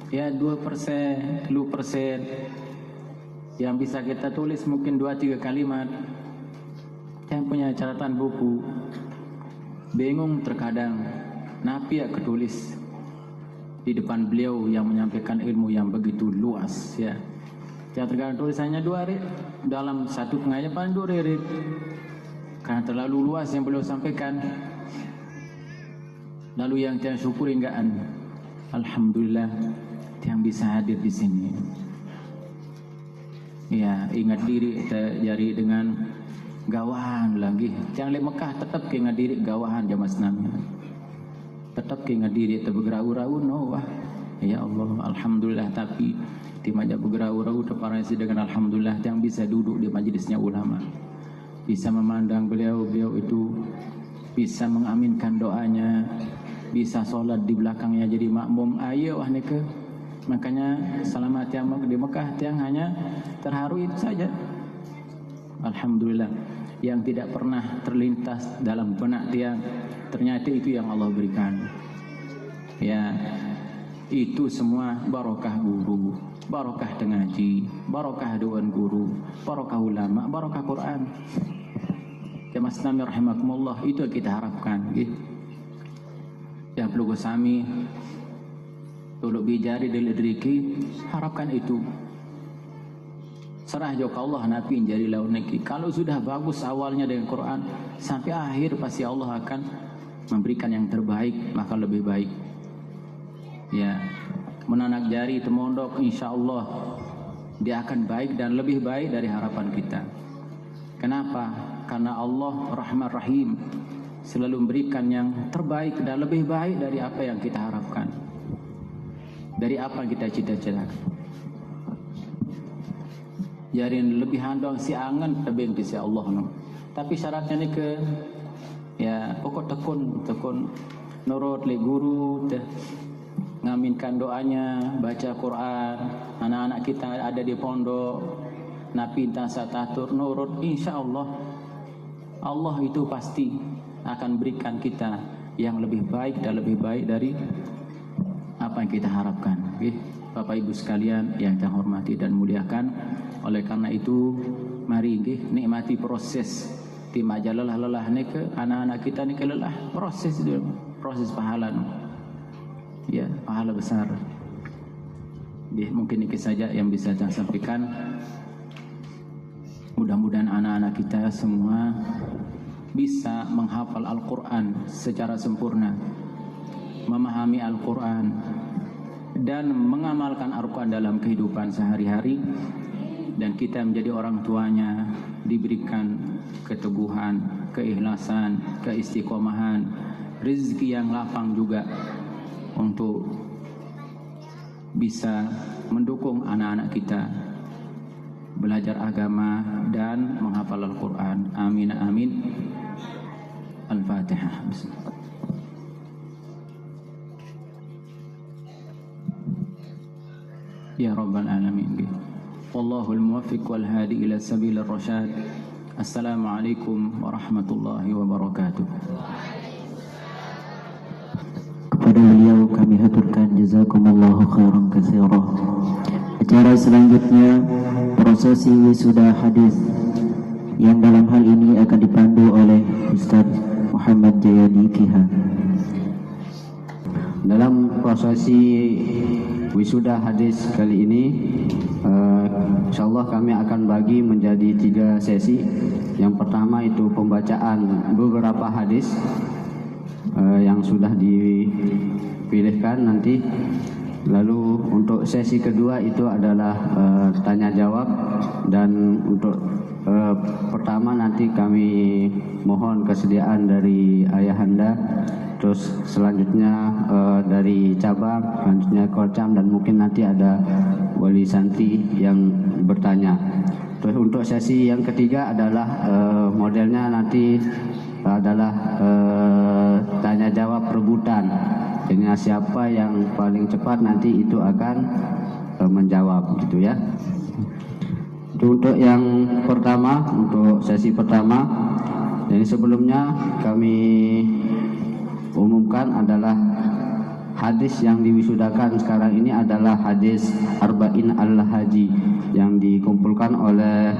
[SPEAKER 5] ya 2%, 10% yang bisa kita tulis mungkin 2-3 kalimat. Yang punya catatan buku bingung terkadang napi ya ketulis di depan beliau yang menyampaikan ilmu yang begitu luas ya. Yang terkadang tulisannya 2 rit dalam 1 pengajian paling 2 rit karena terlalu luas yang beliau sampaikan. Lalu yang saya syukuri enggaan, alhamdulillah yang bisa hadir di sini. Ya, ingat diri jari dengan gawahan lagi. Yang di Mekah tetap ingat diri gawahan jamaah senamnya. Tetap ingat diri bergerau-rau no wah. Ya Allah, alhamdulillah tapi di majlis bergerau-rau terparasi dengan alhamdulillah yang bisa duduk di majelisnya ulama. Bisa memandang beliau itu bisa mengaminkan doanya, bisa sholat di belakangnya jadi makmum. Ayo wah neke. Makanya selamat yang di Mekah yang hanya terharu itu saja. Alhamdulillah yang tidak pernah terlintas dalam benak tiang ternyata itu yang Allah berikan. Ya, itu semua barokah guru, barokah ngaji, barokah doan guru, barokah ulama, barokah Quran. Jamaah sekalian rahimakumullah, itu yang kita harapkan gitu. Yang perlu sami tuluk bijari dilidriki harapkan itu. Serah jauh Allah nabi jadi lawan neki. Kalau sudah bagus awalnya dengan Quran sampai akhir pasti Allah akan memberikan yang terbaik, maka lebih baik. Ya, menanak jari temondok insyaallah dia akan baik dan lebih baik dari harapan kita. Kenapa? Karena Allah Rahman Rahim selalu memberikan yang terbaik dan lebih baik dari apa yang kita harapkan, dari apa yang kita cita-citakan. Jarin lebih handong si angan tebing di si Allah no. Tapi syaratnya ni ke ya pokok tekun nurut li guru ngaminkan doanya, baca Quran, anak-anak kita ada di pondok napinta satatur nurut, insyaallah Allah itu pasti akan berikan kita yang lebih baik dan lebih baik dari apa yang kita harapkan. Okay? Bapak Ibu sekalian yang saya hormati dan muliakan, oleh karena itu mari nikmati proses di majalah lelah ni ke anak-anak kita ni ke lelah proses dia, proses pahala ya, pahala besar. Mungkin ini saja yang bisa saya sampaikan. Mudah-mudahan anak-anak kita semua bisa menghafal Al-Quran secara sempurna, memahami Al-Quran, dan mengamalkan Al-Quran dalam kehidupan sehari-hari, dan kita menjadi orang tuanya diberikan keteguhan, keikhlasan, keistiqomahan, rezeki yang lapang juga untuk bisa mendukung anak-anak kita belajar agama dan menghafal Al-Quran. Amin amin. Al-Fatihah. Ya Rabbal Alamin. Wallahul muwaffiq wal hadi ila sabilir rasyad. Assalamualaikum warahmatullahi wabarakatuh.
[SPEAKER 1] Kepada beliau kami haturkan jazakumullahu khairan katsira. Acara selanjutnya prosesi wisuda hadis yang dalam hal ini akan dipandu oleh Ustaz Muhammad Jayadi Kiha.
[SPEAKER 6] Dalam prosesi wisuda hadis kali ini, insyaallah kami akan bagi menjadi 3 sesi. Yang pertama itu pembacaan beberapa hadis yang sudah dipilihkan nanti. Lalu untuk sesi kedua itu adalah tanya jawab, dan untuk pertama nanti kami mohon kesediaan dari ayahanda, terus selanjutnya dari cabang, selanjutnya Korcam, dan mungkin nanti ada wali santri yang bertanya. Terus untuk sesi yang ketiga adalah modelnya nanti adalah tanya jawab rebutan. Dengan siapa yang paling cepat nanti itu akan menjawab, gitu ya. Untuk yang pertama, untuk sesi pertama, jadi sebelumnya kami umumkan adalah hadis yang diwisudakan sekarang ini adalah hadis Arba'in al-Haji yang dikumpulkan oleh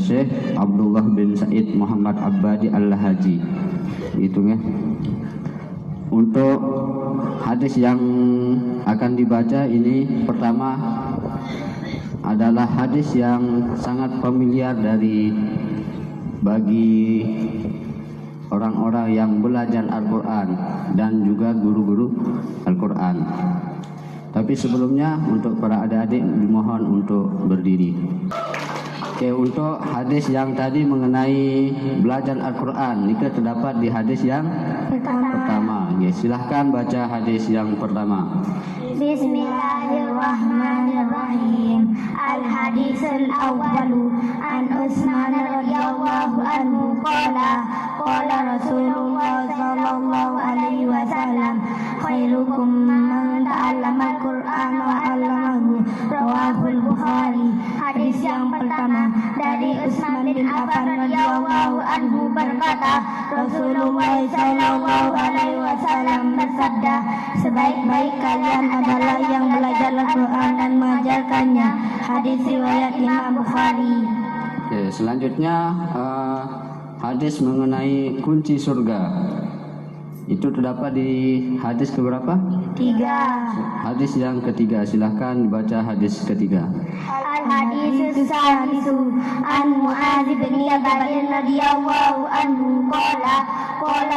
[SPEAKER 6] Syekh Abdullah bin Said Muhammad Abbadi al-Haji, gitu ya. Untuk hadis yang akan dibaca ini pertama adalah hadis yang sangat familiar bagi orang-orang yang belajar Al-Quran dan juga guru-guru Al-Quran. Tapi sebelumnya untuk para adik-adik dimohon untuk berdiri. Oke, untuk hadis yang tadi mengenai belajar Al-Quran, ini terdapat di hadis yang pertama. Ya, silahkan baca hadis yang pertama.
[SPEAKER 7] Bismillahirrahmanirrahim. Al-hadisul awwalu an Utsman radhiyallahu anhu qala Rasulullah sallallahu alaihi wasallam khairukum man ta'allama al-Qur'an wa 'allamahu, rawahul Bukhari. Hadis yang pertama dari Utsman bin Affan radhiyallahu anhu berkata, Rasulullah sallallahu alaihi wasallam bersabda, sebaik-baik kalian adalah yang belajar Al-Quran dan mengajarkannya. Hadis riwayat Imam Bukhari.
[SPEAKER 6] Oke, selanjutnya hadis mengenai kunci surga. Itu terdapat di hadis keberapa?
[SPEAKER 7] 3.
[SPEAKER 6] Hadis yang ketiga, silahkan dibaca hadis ketiga.
[SPEAKER 7] Al-hadisus sadisu an Mu'adz bin Jabal radhiyallahu anhu qala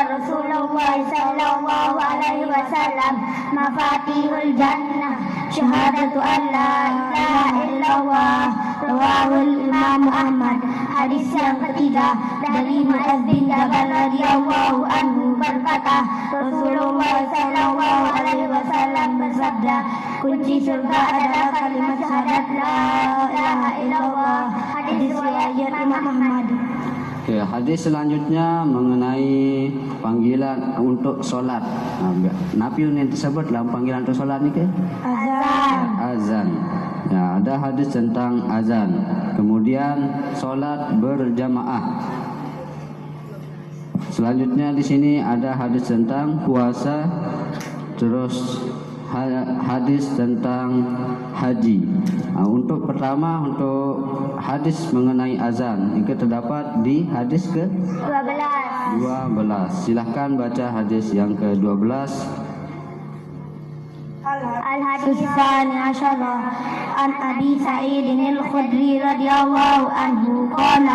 [SPEAKER 7] Rasulullah sallallahu alaihi wasallam mafatihul jannah syahadatu an la ilaha illallah, rawahul Imam Ahmad. Hadis yang ketiga dari Mu'adz bin Jabal radhiyallahu anhu berkata, Rasulullah sallallahu alaihi wasallam bersabda, kunci surga adalah kalimat syahadat la ilaha illallah. Hadis riwayat Imam Ahmad.
[SPEAKER 6] Oke, hadis selanjutnya mengenai panggilan untuk sholat. Napil yang tersebut dalam panggilan untuk sholat ni ke? Azan. Ya, ada hadis tentang azan. Kemudian sholat berjamaah. Selanjutnya di sini ada hadis tentang puasa, terus hadis tentang haji. Untuk pertama, untuk hadis mengenai azan itu terdapat di hadis ke 12. Silahkan baca hadis yang ke-12.
[SPEAKER 7] الحديث الثاني عشر عن أبي سعيد الخدري رضي الله عنه قال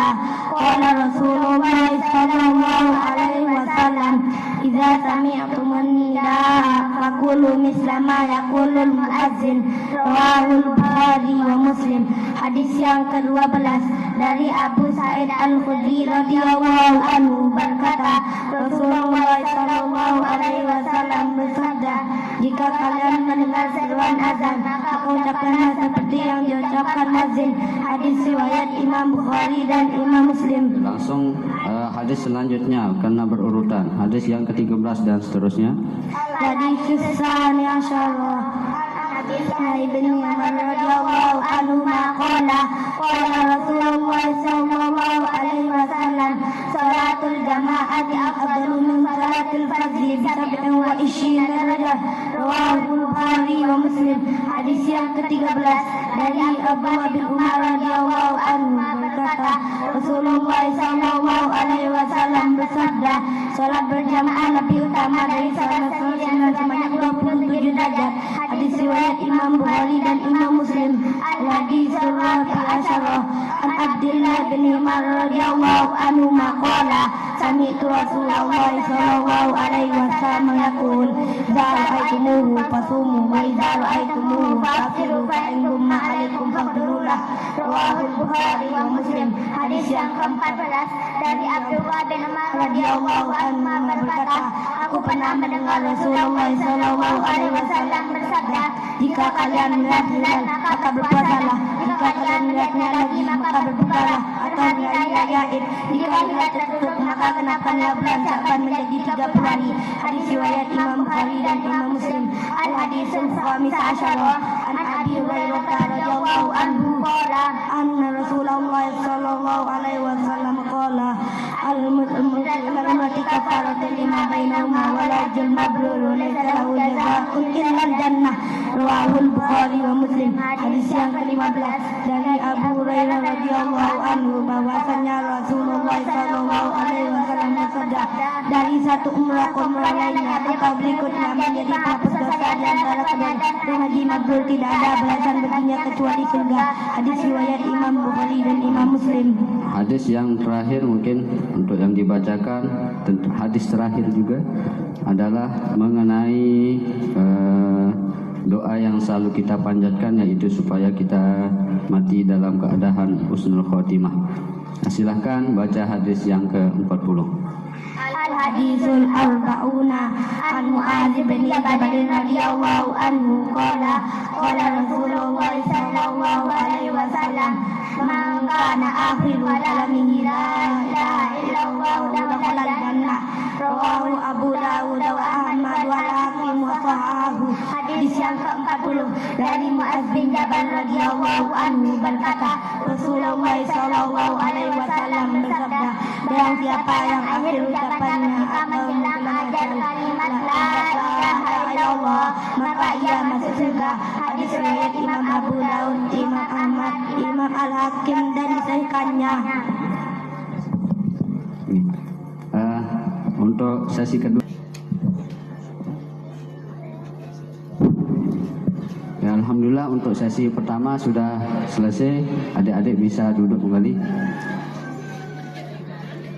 [SPEAKER 7] قال رسول الله صلى الله عليه وسلم إذا سمعتم النداء فقولوا مثل ما يقول المؤذن. Rawahul Bukhari wa Muslim. Hadis yang ke-12 dari Abu Sa'id Al-Khudri radhiyallahu anhu berkata, Rasulullah sallallahu alaihi wasallam bersabda, jika kalian mendengar seruan azan, maka ucapkanlah seperti yang diucapkan muadzin. Hadis riwayat Imam Bukhari dan Imam Muslim.
[SPEAKER 6] Langsung hadis selanjutnya karena berurutan. Hadis yang ke-13 dan seterusnya.
[SPEAKER 7] Hadis tsani asyara Ibn Umar radhiyallahu anhu qala qala Rasulullah sallallahu alaihi wasallam salatul jama'ati afdalu min salatil fajri bi 27 darajah. Rawahul Bukhari wa Muslim. Hadis yang ke-13 dari Abu Umar radhiyallahu anhu berkata, Rasulullah sallallahu alaihi wasallam bersabda, salat berjamaah lebih utama dari salat sunat sebanyak 27 derajat. Hadis riwayat Imam Bukhari dan Imam Muslim. Hadis Rafi Asyarah an Abdullah bin Umar radhiyallahu anhu qala sami'tu Rasulullah sallallahu alaihi wasallam yaqul idza ra'aytumuhu fasumu wa idza ra'aytumuhu faqiru fa in gumma 'alaikum faqdirulah. Rawahul Bukhari wa Muslim. Hadis yang ke-14 dari Abdullah bin Umar radhiyallahu anhu berkata, aku pernah mendengar Rasulullah sallallahu alaihi wasallam bersabda, jika kalian melihat hilal maka berpuasalah, jika kalian melihatnya lagi maka berbukalah, atau hari Gaib jika melihat tertutup maka kenakanlah bulan Sya'ban menjadi 30 hari. Hadis riwayat Imam Bukhari dan Imam Muslim. Al hadisul khamis asyara an Abi Hurairah radhiyallahu anhu qala anna Rasulullah sallallahu alaihi wasallam qala al-mu'minatu kafaratun lima bainahuma wa la yajul mabrur laysa lahu jazaa'un illa al-jannah. Rawahul Bukhari wa Muslim. Hadis yang ke-15 dari Abu Hurairah radhiyallahu anhu bahwasanya Rasulullah sallallahu alaihi wasallam bersabda, dari satu umrah ke umrah lainnya atau berikutnya menjadi penghapus dosa di antara kedua. Haji mabrur tidak ada balasan baginya kecuali surga. Hadis riwayat Imam Bukhari dan Imam Muslim.
[SPEAKER 6] Hadis yang terakhir mungkin untuk yang dibacakan, tentu hadis terakhir juga adalah mengenai doa yang selalu kita panjatkan, yaitu supaya kita mati dalam keadaan husnul khotimah. Silahkan baca hadis yang ke-40.
[SPEAKER 7] Al-hadisul arba'una an Mu'adz bin Jabal radhiyallahu anhu qala qala Rasulullah sallallahu alaihi wasallam man kana akhiru kalamihi la ilaha illallah dakhala al-jannah. Rawahu Abu Dawud wa Ahmad wa Hakim wa sahahu. Hadis yang ke-40 dari Mu'adz bin Jabal radhiyallahu anhu berkata, Rasulullah sallallahu alaihi wasallam bersabda, barang siapa yang akhir ucapannya atau mengucapkan kalimat la ilaha illallah maka ia masuk surga. Hadis riwayat Imam Abu Dawud, Imam Ahmad, Imam Al-Hakim dan disahihkannya.
[SPEAKER 6] Untuk sesi kedua, ya, alhamdulillah untuk sesi pertama sudah selesai. Adik-adik bisa duduk kembali.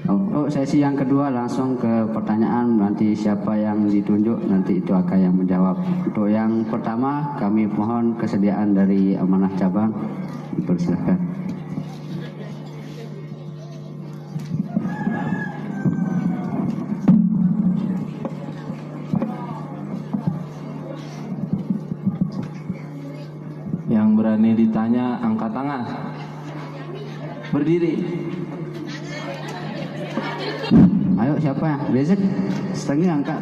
[SPEAKER 6] Untuk sesi yang kedua langsung ke pertanyaan, nanti siapa yang ditunjuk nanti itu akan yang menjawab. Untuk yang pertama kami mohon kesediaan dari Amanah Cabang, dipersilakan.
[SPEAKER 4] Yang berani ditanya angkat tangan. Berdiri.
[SPEAKER 6] Ayo siapa? Besok setengah angkat.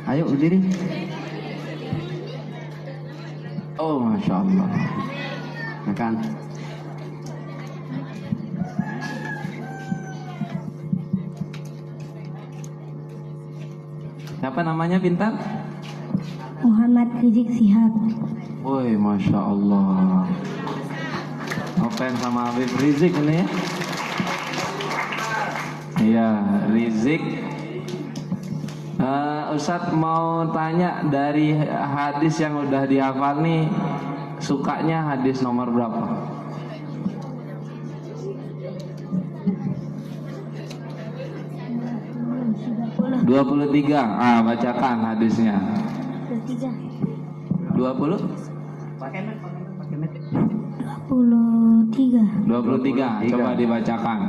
[SPEAKER 6] Ayo berdiri.
[SPEAKER 4] Oh, masya Allah.
[SPEAKER 6] Makan.
[SPEAKER 4] Siapa namanya pintar?
[SPEAKER 7] Muhammad Rizik Sihab.
[SPEAKER 4] Woi, masya Allah. Open sama Habib Rizik ini ya. Iya, Rizik Ustadz mau tanya, dari hadis yang udah dihafal nih, sukanya hadis nomor berapa? Dua 23. Bacakan hadisnya. 20? 23. Coba dibacakan.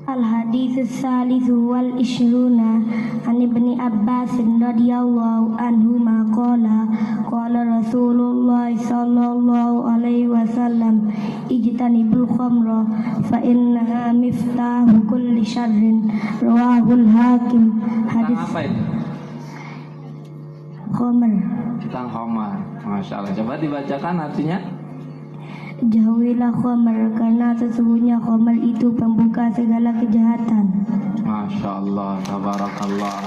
[SPEAKER 7] Al-hadits salisu wal ishruna an ibni Abbas radhiyallahu anhu qala qala Rasulullah sallallahu alaihi wasallam ijtanibul khamra fa innaha miftahu kulli syarrin rawahul hakim. Hadis
[SPEAKER 4] apa itu?
[SPEAKER 7] Khamr.
[SPEAKER 4] Tentang khamar. Masya Allah. Coba dibacakan artinya.
[SPEAKER 7] Jauhilah khamar, karena sesungguhnya khamar itu pembuka segala kejahatan.
[SPEAKER 4] Masya Allah, tabarakallah.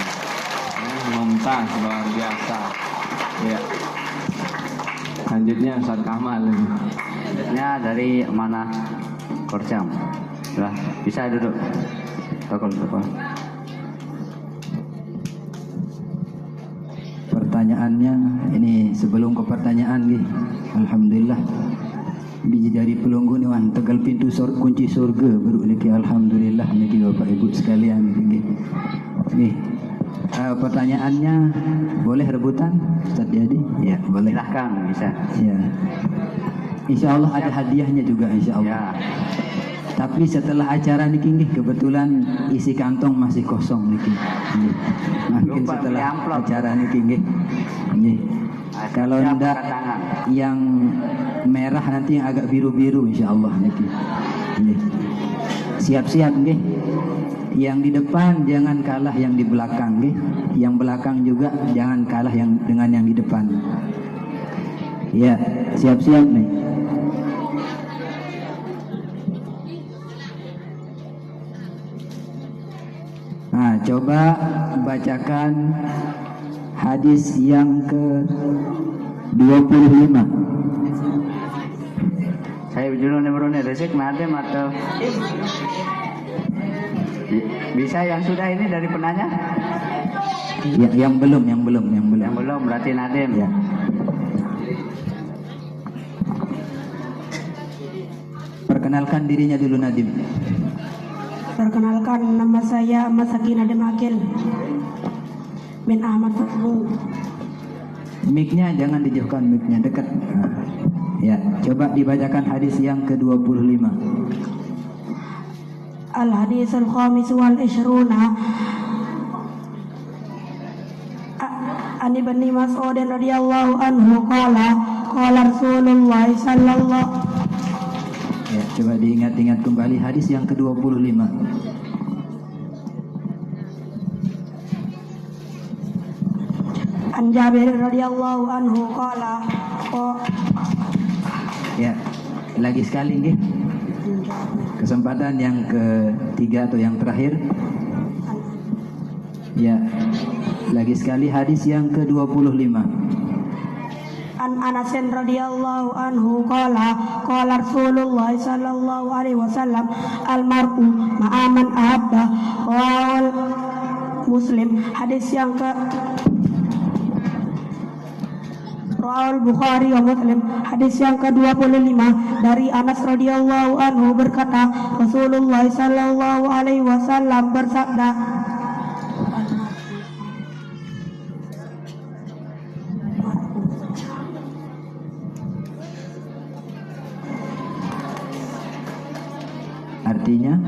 [SPEAKER 4] Mumtaz, luar biasa. Ya. Selanjutnya Ustaz Kamal.
[SPEAKER 6] Selanjutnya dari mana? Korcam. Lah, bisa duduk. Tokol.
[SPEAKER 8] Pertanyaannya ini sebelum ke pertanyaan nih. Alhamdulillah. Biji dari pelunggu ni wan tegal pintu kunci surga baru niki alhamdulillah niki Bapak Ibu sekalian niki. Nih. Pertanyaannya boleh rebutan Ustaz Yadi? Ya, boleh.
[SPEAKER 6] Silahkan, bisa.
[SPEAKER 8] Ya. Insyaallah ada hadiahnya juga insyaallah. Ya. Tapi setelah acara niki nggih kebetulan isi kantong masih kosong niki. Mungkin setelah acara niki nggih. Nggih. Kalau ndak yang merah nanti yang agak biru-biru insyaallah niki. Nggih. Siap-siap nggih. Yang di depan jangan kalah yang di belakang nggih. Yang belakang juga jangan kalah yang dengan yang di depan. Ya, siap-siap nih. Nah, coba bacakan hadis yang ke-25.
[SPEAKER 6] Saya dulu nih resik nadem atau bisa yang sudah ini dari penanya?
[SPEAKER 8] Ya, yang belum.
[SPEAKER 6] Yang belum berarti nadem.
[SPEAKER 8] Ya. Perkenalkan dirinya dulu Nadim.
[SPEAKER 9] Perkenalkan, nama saya Masaki Nadem Akil bin Ahmad Fahmu.
[SPEAKER 8] Mic-nya jangan dijauhkan, mic-nya dekat. Ya, coba dibacakan hadis yang ke-25.
[SPEAKER 9] Al-hadisul khamis wal ishruna an ibni Mas'ud radhiyallahu anhu qala Rasulullah sallallahu.
[SPEAKER 8] Ya, coba diingat-ingat kembali hadis yang ke-25.
[SPEAKER 9] An Jabir radhiyallahu anhu qala.
[SPEAKER 8] Ya, lagi sekali nggih. Kesempatan yang ketiga atau yang terakhir. Ya, lagi sekali hadis yang ke-25.
[SPEAKER 9] An Anas radhiyallahu anhu qala Rasulullah sallallahu alaihi wasallam al-mar'u ma'a man ahabba wal Muslim. Hadis yang ke Rawal Bukhari wa Muslim. Hadis yang ke-25 dari Anas radhiyallahu anhu berkata Rasulullah sallallahu alaihi wasallam bersabda,
[SPEAKER 8] artinya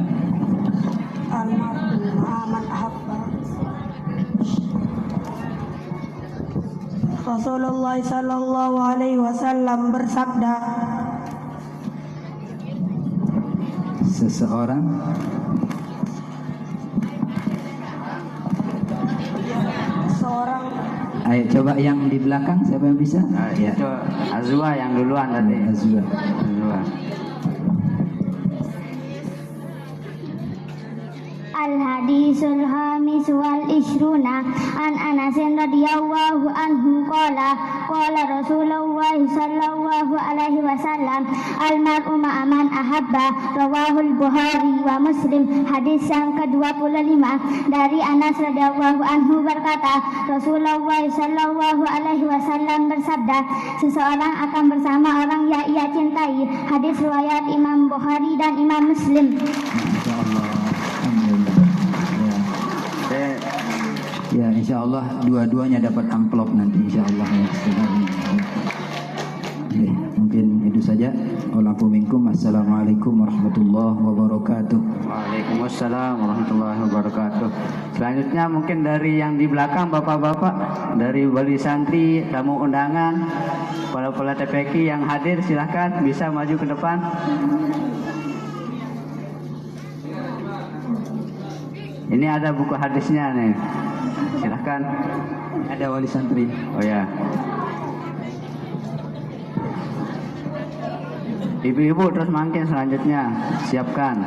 [SPEAKER 9] Rasulullah sallallahu alaihi wasallam bersabda,
[SPEAKER 8] seseorang ayo coba yang di belakang siapa yang bisa?
[SPEAKER 6] Ya. Itu Azwa yang duluan tadi.
[SPEAKER 8] Azwa.
[SPEAKER 7] Al-hadisul khamis wal ishruna an Anas radhiyallahu anhu qala Rasulullah sallallahu alaihi wasallam al-mar'u ma'a man ahabba, rawahul Bukhari wa Muslim. Hadis yang ke-25 dari Anas radhiyallahu anhu berkata, Rasulullah sallallahu alaihi wasallam bersabda, seseorang akan bersama orang yang ia cintai. Hadis riwayat Imam Bukhari dan Imam Muslim.
[SPEAKER 8] Ya, insya Allah dua-duanya dapat amplop nanti insya Allah. Oke, mungkin itu saja. Assalamualaikum warahmatullahi wabarakatuh.
[SPEAKER 6] Waalaikumsalam warahmatullahi wabarakatuh. Selanjutnya mungkin dari yang di belakang bapak-bapak, dari wali santri, tamu undangan, kepala TPQ yang hadir, silahkan bisa maju ke depan. Ini ada buku hadisnya nih, silahkan.
[SPEAKER 8] Ada wali santri.
[SPEAKER 6] Oh ya. Ibu-ibu terus makin selanjutnya, siapkan.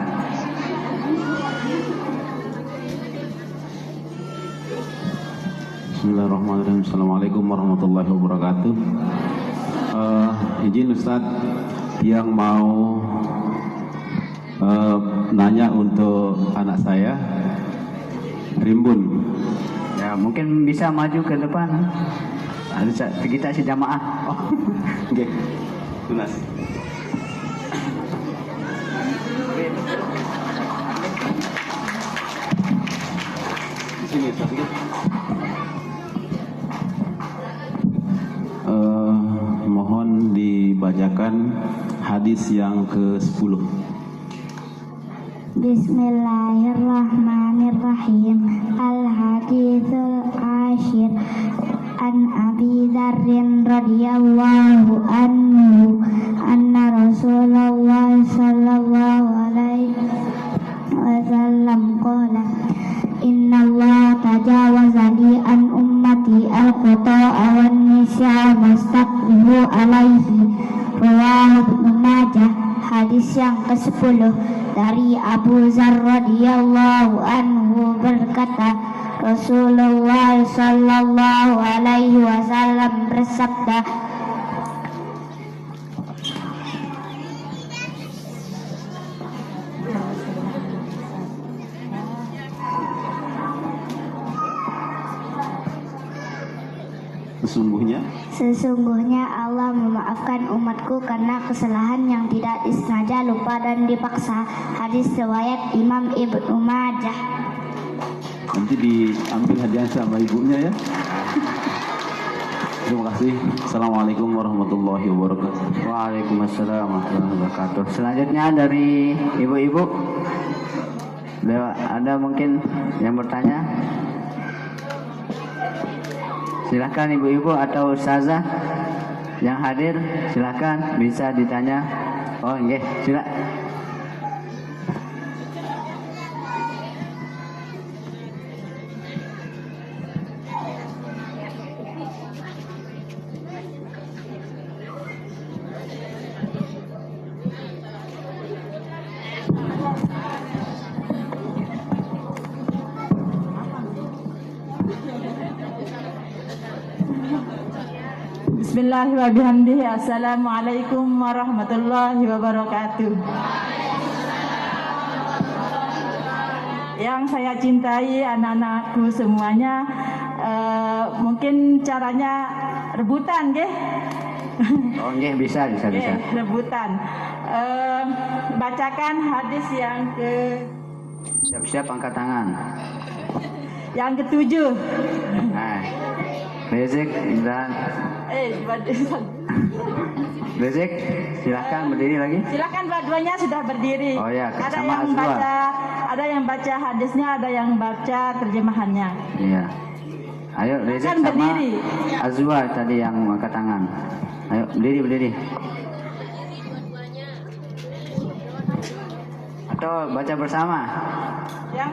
[SPEAKER 4] Bismillahirrahmanirrahim. Assalamualaikum warahmatullahi wabarakatuh. Izin Ustaz, yang mau nanya untuk anak saya, Rimbun.
[SPEAKER 6] Ya, mungkin bisa maju ke depan. Kita si jamaah. Oh,
[SPEAKER 4] oke. Tunas. Sini, sedikit. Mohon dibacakan hadis yang ke-10.
[SPEAKER 7] Bismillahirrahmanirrahim. Al-haditsul ashir an Abi Dzarrin radhiyallahu anhu anna Rasulullah sallallahu alaihi wasallam qala inna Allah tajawaza li an ummati al-khata'a wan nisya'a mastaqbihu alaihi, rawahu Ibnu Majah. Hadis yang ke-10 dari Abu Dzar radhiyallahu anhu berkata, Rasulullah sallallahu alaihi wasallam bersabda, Sesungguhnya Allah memaafkan umatku karena kesalahan yang tidak disengaja, lupa dan dipaksa. Hadis riwayat Imam Ibnu Majah.
[SPEAKER 4] Nanti diambil hadiah sama ibunya ya. Terima kasih. Assalamualaikum warahmatullahi wabarakatuh.
[SPEAKER 6] Waalaikumsalam warahmatullahi wabarakatuh. Selanjutnya dari ibu-ibu, ada mungkin yang bertanya? Silakan ibu-ibu atau ustazah yang hadir, silakan bisa ditanya. Oh, nggih, silakan.
[SPEAKER 10] Bismillahirrahmanirrahim. Assalamualaikum warahmatullahi wabarakatuh. Yang saya cintai anak-anakku semuanya, mungkin caranya rebutan, nggih?
[SPEAKER 6] Oh, nggih, bisa.
[SPEAKER 10] Rebutan. Bacakan hadis yang ke.
[SPEAKER 6] Siap-siap angkat tangan.
[SPEAKER 10] Yang ke-7.
[SPEAKER 6] Nah, Bezik dan Bezik, silahkan berdiri lagi.
[SPEAKER 10] Silahkan, dua-duanya sudah berdiri.
[SPEAKER 6] Oh ya,
[SPEAKER 10] ada
[SPEAKER 6] sama
[SPEAKER 10] yang
[SPEAKER 6] Azwa.
[SPEAKER 10] Ada yang baca hadisnya, ada yang baca terjemahannya.
[SPEAKER 6] Iya. Ayo Bezik sama
[SPEAKER 10] berdiri.
[SPEAKER 6] Azwa tadi yang angkat tangan. Ayo berdiri. Atau baca bersama?
[SPEAKER 10] Yang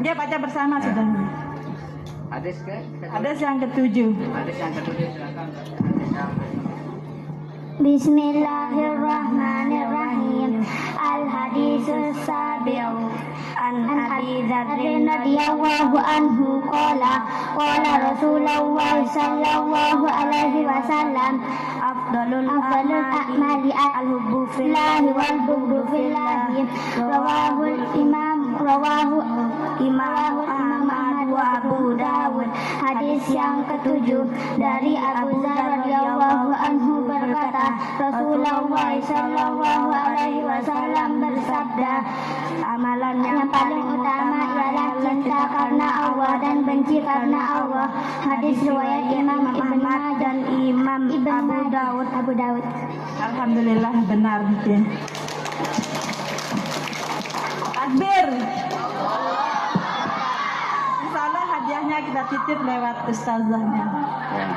[SPEAKER 10] dia baca bersama ya. Sudah.
[SPEAKER 6] Hadis ke?
[SPEAKER 10] Hadis yang ke-7.
[SPEAKER 6] Hadis yang ke-7 silakan.
[SPEAKER 7] Bismillahirrahmanirrahim. Al-haditsus sabi'u an Abi Dzarrin radhiyallahu anhu qala Rasulullah sallallahu alaihi wasallam afdalul a'mali al-hubbu fillahi wal bughdu fillahi rawahu Imam Ahmad wa Abu Dawud. Hadis yang ketujuh dari Abu Dzar radhiyallahu anhu berkata, Rasulullah sallallahu alaihi wasallam bersabda, amalan yang paling utama ialah cinta karena Allah dan benci karena Allah. Hadis riwayat Imam Ibn Majah dan Imam Abu Dawud.
[SPEAKER 10] Alhamdulillah benar ya. Takbir. Insyaallah hadiahnya kita titip lewat ustazahnya.
[SPEAKER 6] Ya.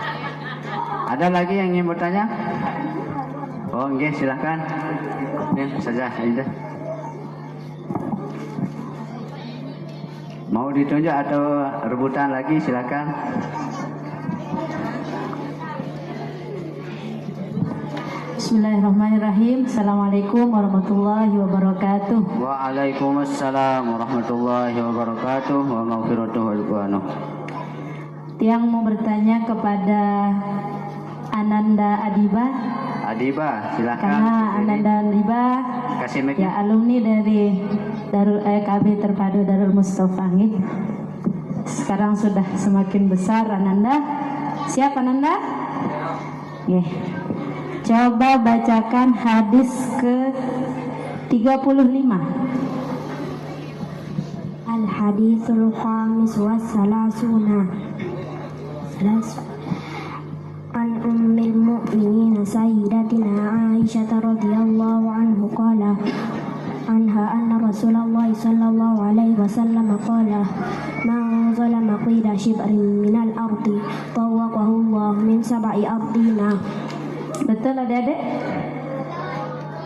[SPEAKER 6] Ada lagi yang ingin bertanya? Oh, nggih, silakan. Nih, saja aja. Mau ditunjuk atau rebutan lagi, silakan.
[SPEAKER 10] Bismillahirrahmanirrahim. Assalamualaikum warahmatullahi wabarakatuh.
[SPEAKER 6] Waalaikumsalam warahmatullahi wabarakatuh wa maghfiratuh wa ridwanuh.
[SPEAKER 10] Tiang mau bertanya kepada Ananda Adiba.
[SPEAKER 6] Adiba, silakan.
[SPEAKER 10] Karena Ananda Adiba
[SPEAKER 6] kasih mic.
[SPEAKER 10] Ya alumni dari Darul KB Terpadu Darul Mustafa nih. Sekarang sudah semakin besar Ananda. Siap Ananda? Nggih. Coba bacakan hadis ke 35.
[SPEAKER 7] Al-haditsul khamis was salasuna. An ummil mu'minin sayyidatina Aisyah radhiyallahu anhu qala anha anna Rasulullah sallallahu alaihi wasallam qala man zalama qida shibrin minal ardi tawaqahu Allah min sab'i ardina.
[SPEAKER 10] Betul adik-adik?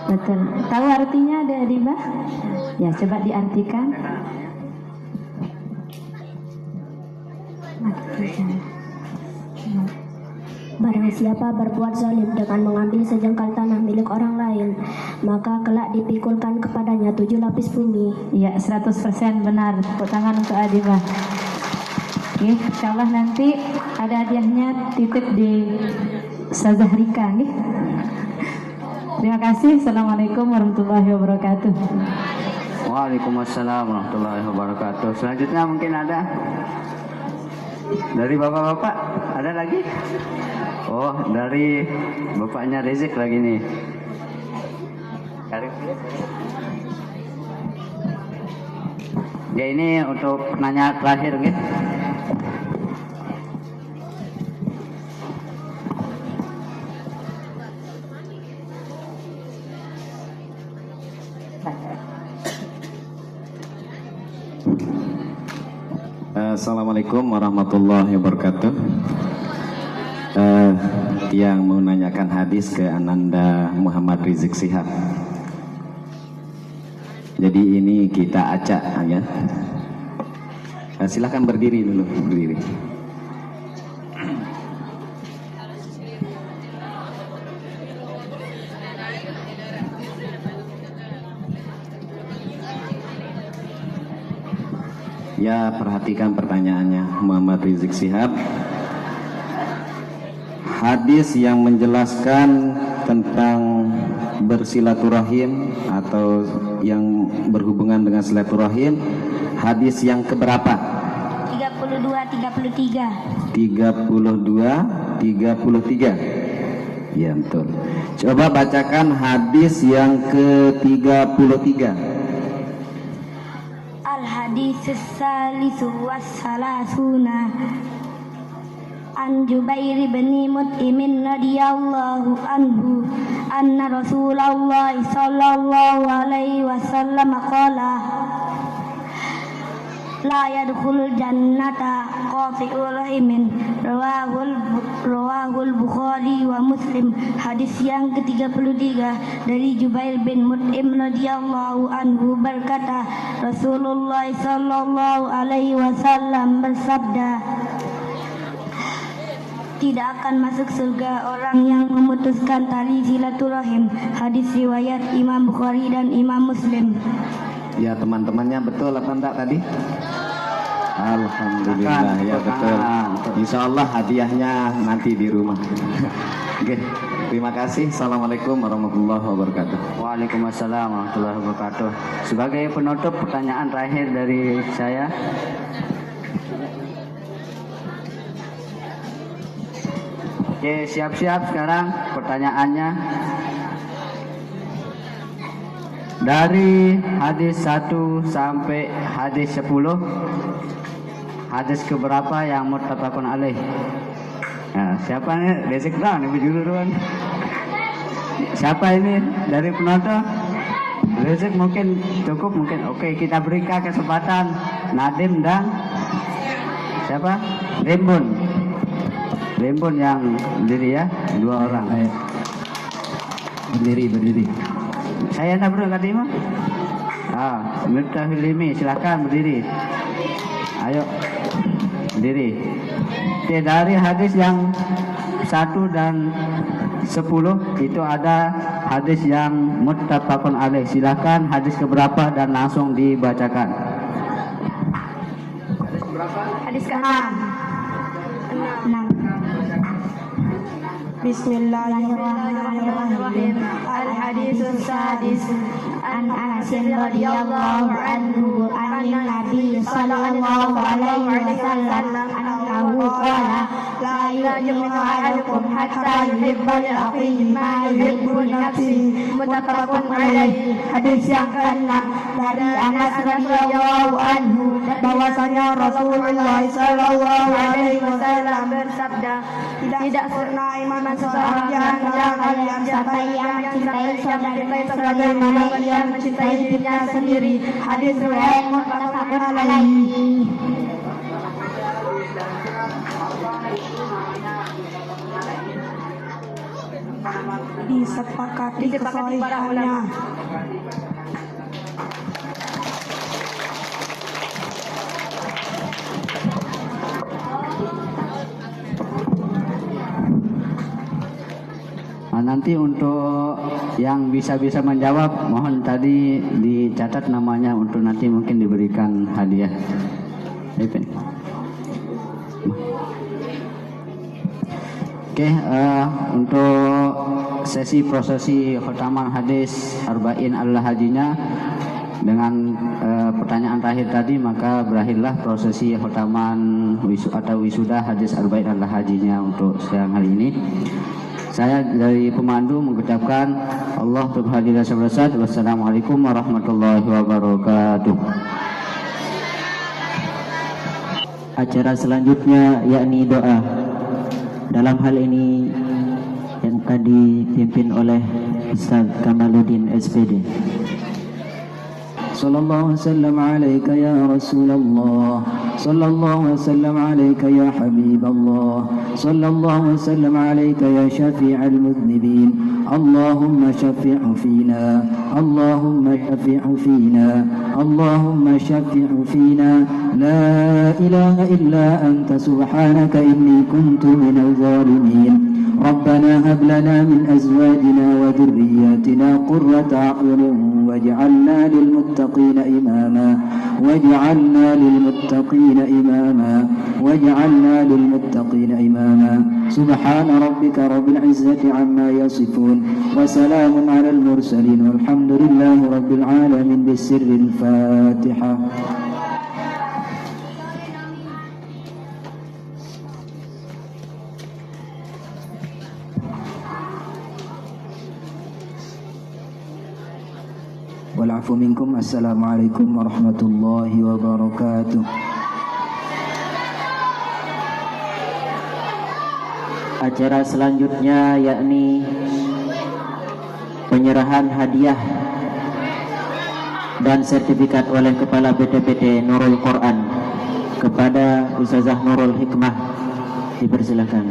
[SPEAKER 10] Betul. Tahu artinya adik-adik Mbak? Ya, coba diartikan.
[SPEAKER 7] Barang siapa berbuat zalim dengan mengambil sejengkal tanah milik orang lain, maka kelak dipikulkan kepadanya 7 lapis bumi.
[SPEAKER 10] Ya, 100% benar. Tepuk tangan untuk Adiba. Oke, insyaallah nanti ada hadiahnya titip di Ustazah Rika nih. Terima kasih. Assalamualaikum warahmatullahi wabarakatuh.
[SPEAKER 6] Waalaikumsalam warahmatullahi wabarakatuh. Selanjutnya mungkin ada dari bapak-bapak, ada lagi? Oh, dari bapaknya Rizik lagi nih. Ya, ini untuk penanya terakhir gitu.
[SPEAKER 11] Assalamualaikum warahmatullahi wabarakatuh. Yang mau nanyakan hadis ke Ananda Muhammad Rizik Shihab. Jadi ini kita acak ya. Silakan berdiri dulu, berdiri. Ya, perhatikan pertanyaannya Muhammad Rizik Shihab. Hadis yang menjelaskan tentang bersilaturahim atau yang berhubungan dengan silaturahim, hadis yang keberapa?
[SPEAKER 7] 32, 33.
[SPEAKER 11] 32, 33. Ya, betul. Coba bacakan hadis yang ke-33.
[SPEAKER 7] Al-haditsus salisu wassalasuna an Jubair bin Mut'im radhiyallahu anhu anna Rasulullah sallallahu alaihi wasallam qala la yadkhulul jannata qati'ur rahimin rawahul Bukhari wa Muslim. Hadis yang ke-33 dari Jubair bin Mut'im radhiyallahu anhu berkata, Rasulullah sallallahu alaihi wasallam bersabda, tidak akan masuk surga orang yang memutuskan tali silaturahim. Hadis riwayat Imam Bukhari dan Imam Muslim.
[SPEAKER 11] Ya, teman-temannya betul apa enggak tadi? Alhamdulillah, ya betul. Insya Allah hadiahnya nanti di rumah. Oke, terima kasih. Assalamualaikum warahmatullahi wabarakatuh.
[SPEAKER 6] Waalaikumsalam warahmatullahi wabarakatuh. Sebagai penutup, pertanyaan terakhir dari saya. Oke, siap-siap sekarang pertanyaannya. Dari hadis 1 sampai hadis 10, hadis keberapa yang muttafaqun alaih? Nah, siapa nih? Basic down nih berjuru duluan. Siapa ini dari penonton? Basic mungkin cukup mungkin. Oke, kita berikan kesempatan Nadim dan siapa? Rimbun. Rimbun yang berdiri ya, 2 orang.
[SPEAKER 8] Berdiri.
[SPEAKER 6] Saya nak berdua kata Imam. Miftahul Ilmi, silakan berdiri. Ayo berdiri. Oke, dari hadis yang 1 dan 10 itu ada hadis yang muttafaqun alaih. Silakan hadis keberapa dan langsung dibacakan. Hadis keberapa?
[SPEAKER 7] Hadis ke-6. Bismillahirrahmanirrahim. Al-haditsus sadis an Anas radhiyallahu anhu anin Nabi sallallahu alaihi wasallam annahu qala la yu'minu ahadukum hatta yuhibba li akhihi ma yuhibbu li nafsihi. Muttafaqun alaihi. Hadis yang ke-6 dari Anas radhiyallahu anhu bahwasanya Rasulullah sallallahu alaihi wasallam bersabda, tidak sempurna iman seseorang di antara kalian siapa yang mencintai saudaranya sebagaimana ia mencintai dirinya sendiri. Hadis riwayat muttafaqun alaihi.
[SPEAKER 9] Disepakati kesahihannya.
[SPEAKER 6] Nanti untuk yang bisa menjawab, mohon tadi dicatat namanya untuk nanti mungkin diberikan hadiah. Oke, untuk sesi prosesi khataman hadis Arba'in al-Hajinya dengan pertanyaan terakhir tadi, maka berakhirlah prosesi khataman atau wisuda hadis Arba'in al-Hajinya untuk siang hari ini. Saya dari pemandu mengucapkan Allah Subhanahu wa ta'ala. Wassalamualaikum warahmatullahi wabarakatuh.
[SPEAKER 1] Acara selanjutnya yakni doa. Dalam hal ini yang akan dipimpin oleh Ustaz Kamaluddin SPD.
[SPEAKER 8] Sallallahu alaihi wasallam alaika ya Rasulullah, sallallahu alaihi wasallam alaika ya Habiballah, sallallahu alaihi wasallam alaika ya syafi'al mudhnibin. Allahumma syafi'hu fina, Allahumma syafi'hu fina, Allahumma syafi'hu fina. La ilaha illa anta subhanaka inni kuntu minal zalimin. ربنا هب لنا من أزواجنا وذرياتنا قرة أعين واجعلنا للمتقين إماما واجعلنا للمتقين إماما واجعلنا للمتقين إماما. سبحان ربك رب العزة عما يصفون وسلام على المرسلين والحمد لله رب العالمين. بسر الفاتحة. Walafu minkum. Assalamualaikum warahmatullahi wabarakatuh.
[SPEAKER 1] Acara selanjutnya yakni penyerahan hadiah dan sertifikat oleh Kepala BTPT Nurul Quran kepada Ustazah Nurul Hikmah. Dipersilakan.